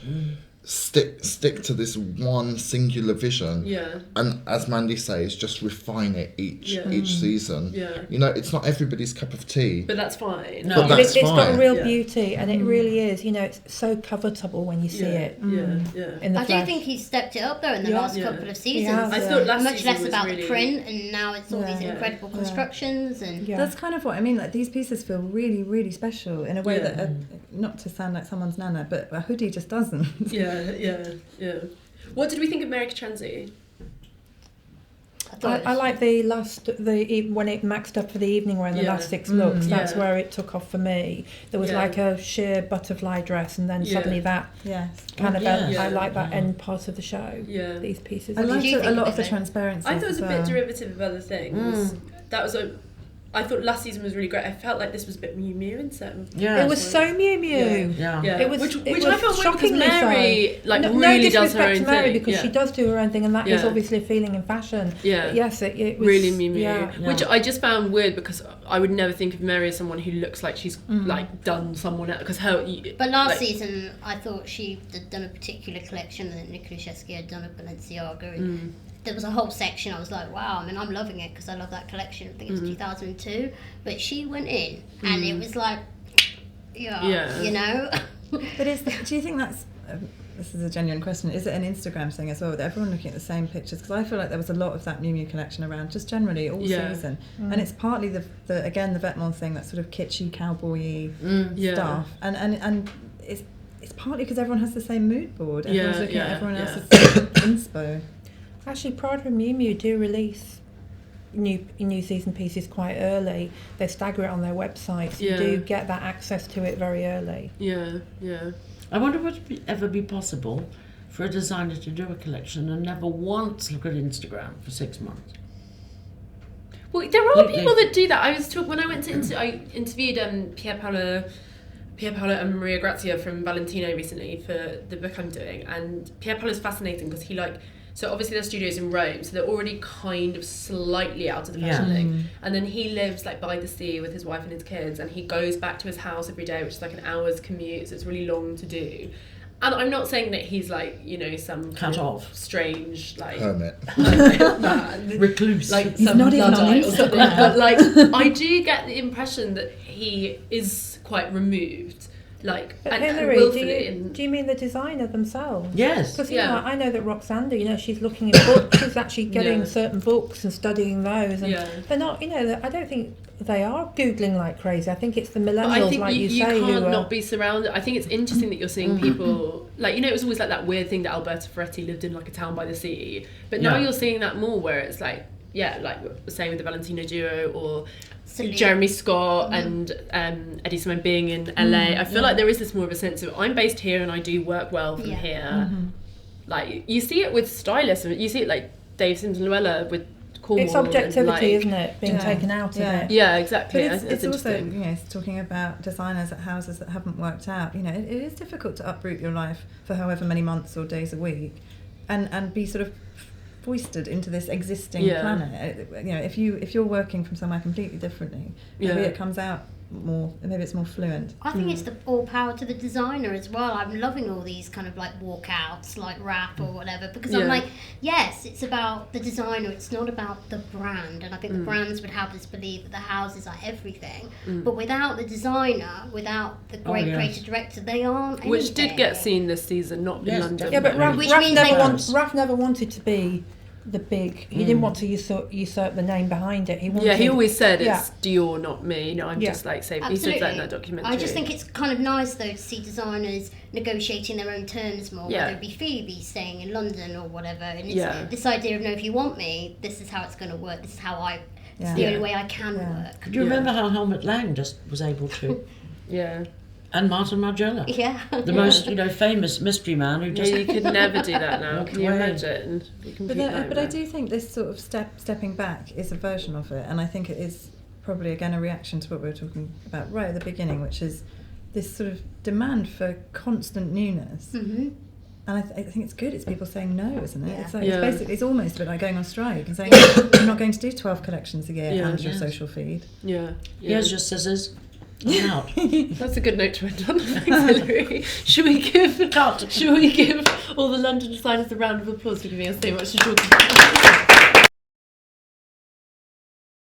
stick to this one singular vision. Yeah. And as Mandi says, just refine it each season. Yeah. It's not everybody's cup of tea. But that's fine. No. But that's it's got a fine. real Yeah. beauty, and it really is. It's so covetable when you see it Yeah, yeah. in the I do flash. think he's stepped it up though in the Yeah. last Yeah. couple of seasons. has, I yeah. thought last Much season less was about really... the print, and now it's all these Yeah. incredible Yeah. constructions and Yeah. That's kind of what I mean. Like these pieces feel really, really special in a way Yeah. that, not to sound like someone's nana, but a hoodie just doesn't. Yeah. What did we think of Mary Katranzi? I thought I like when it maxed up for the evening wear in the Yeah. last 6 looks. That's Yeah. where it took off for me. There was Yeah. like a sheer butterfly dress, and then Yeah. suddenly that Yes. kind of. Yeah. I like that end part of the show. Yeah. These pieces. I did liked you a think lot of of the it? transparency. I thought it was a bit derivative of other things. That was I thought last season was really great. I felt like this was a bit Miu Miu in certain. Yeah. It was so Miu Miu. Yeah. Yeah. It was, which it I was felt weird because shockingly Mary so. like no really does her disrespect own to Mary thing. because Yeah. she does do her own thing, and that is Yeah. obviously a feeling in fashion. Yeah. But yes, it was Really Miu Miu. Yeah. Which I just found weird because I would never think of Mary as someone who looks like she's like done someone else because her. But last like, season, I thought she had done a particular collection that Nicola Shesky had done of Balenciaga. And there was a whole section, I was like, wow, I mean, I'm loving it because I love that collection. I think it was 2002. But she went in and it was like, Yeah. you know? But do you think that's, this is a genuine question, is it an Instagram thing as well, with everyone looking at the same pictures? Because I feel like there was a lot of that Miu Miu collection around, just generally all season. And it's partly the Vetements thing, that sort of kitschy, cowboy-y stuff. And it's partly because everyone has the same mood board. Everyone's looking at everyone else's inspo. Actually, Prada and Miu Miu do release new season pieces quite early. They stagger it on their websites. Yeah. You do get that access to it very early. Yeah. I wonder would it ever be possible for a designer to do a collection and never once look at Instagram for 6 months. Well, there are people that do that. When I went to I interviewed Pier Paolo and Maria Grazia from Valentino recently for the book I'm doing, and Pier Paolo's fascinating because he so obviously their studio's in Rome, so they're already kind of slightly out of the fashion thing. And then he lives by the sea with his wife and his kids, and he goes back to his house every day, which is like an hour's commute, so it's really long to do. And I'm not saying that he's some cut off strange hermit, man, recluse, he's not even on Instagram. But I do get the impression that he is quite removed. But and Hilary, willfully do you mean the designer themselves? Yes. Because I know that Roxanda, she's looking at books, she's actually getting certain books and studying those, and they're not, I don't think they are Googling like crazy. I think it's the millennials, I think like you say, can't who not be surrounded. I think it's interesting that you're seeing people, it was always that weird thing that Alberto Ferretti lived in a town by the sea, but now you're seeing that more where it's same with the Valentino duo or Jeremy Scott and Eddie Simone being in LA. I feel like there is this more of a sense of I'm based here and I do work well from here. You see it with stylists, you see it Dave Sims and Luella with Cornwall. It's objectivity, isn't it? Being taken out of it. Yeah, exactly. But it's also, it's talking about designers at houses that haven't worked out. It is difficult to uproot your life for however many months or days a week and be sort of foisted into this existing planet. If you're working from somewhere completely differently, maybe it comes out more, maybe it's more fluent. I think it's all power to the designer as well. I'm loving all these kind of walkouts, rap or whatever, because I'm yes, it's about the designer, it's not about the brand. And I think the brands would have us believe that the houses are everything, but without the designer, without the great creative director, they aren't anything. Which did get seen this season, not in London. Yeah, but Raf never wanted to be the big. He didn't want to usurp the name behind it. He always said it's Dior, not me. I'm just saving. Absolutely. He said that in that documentary. I just think it's kind of nice though to see designers negotiating their own terms more, whether it be Phoebe staying in London or whatever. And it's this idea of if you want me, this is how it's going to work. This is how it's the only way I can work. Do you remember how Helmut Lang just was able to? And Martin Margiela. Yeah. The most, famous mystery man who just... you could never do that now. Can you imagine? But I do think this sort of stepping back is a version of it, and I think it is probably, again, a reaction to what we were talking about right at the beginning, which is this sort of demand for constant newness. Mm-hmm. And I think it's good. It's people saying no, isn't it? Yeah. It's it's basically, it's almost a bit like going on strike and saying, I'm not going to do 12 collections a year and your social feed. Here's your scissors. Out. That's a good note to end on. Thanks, Hilary. Should we give all the London designers a round of applause for giving us so much to talk about?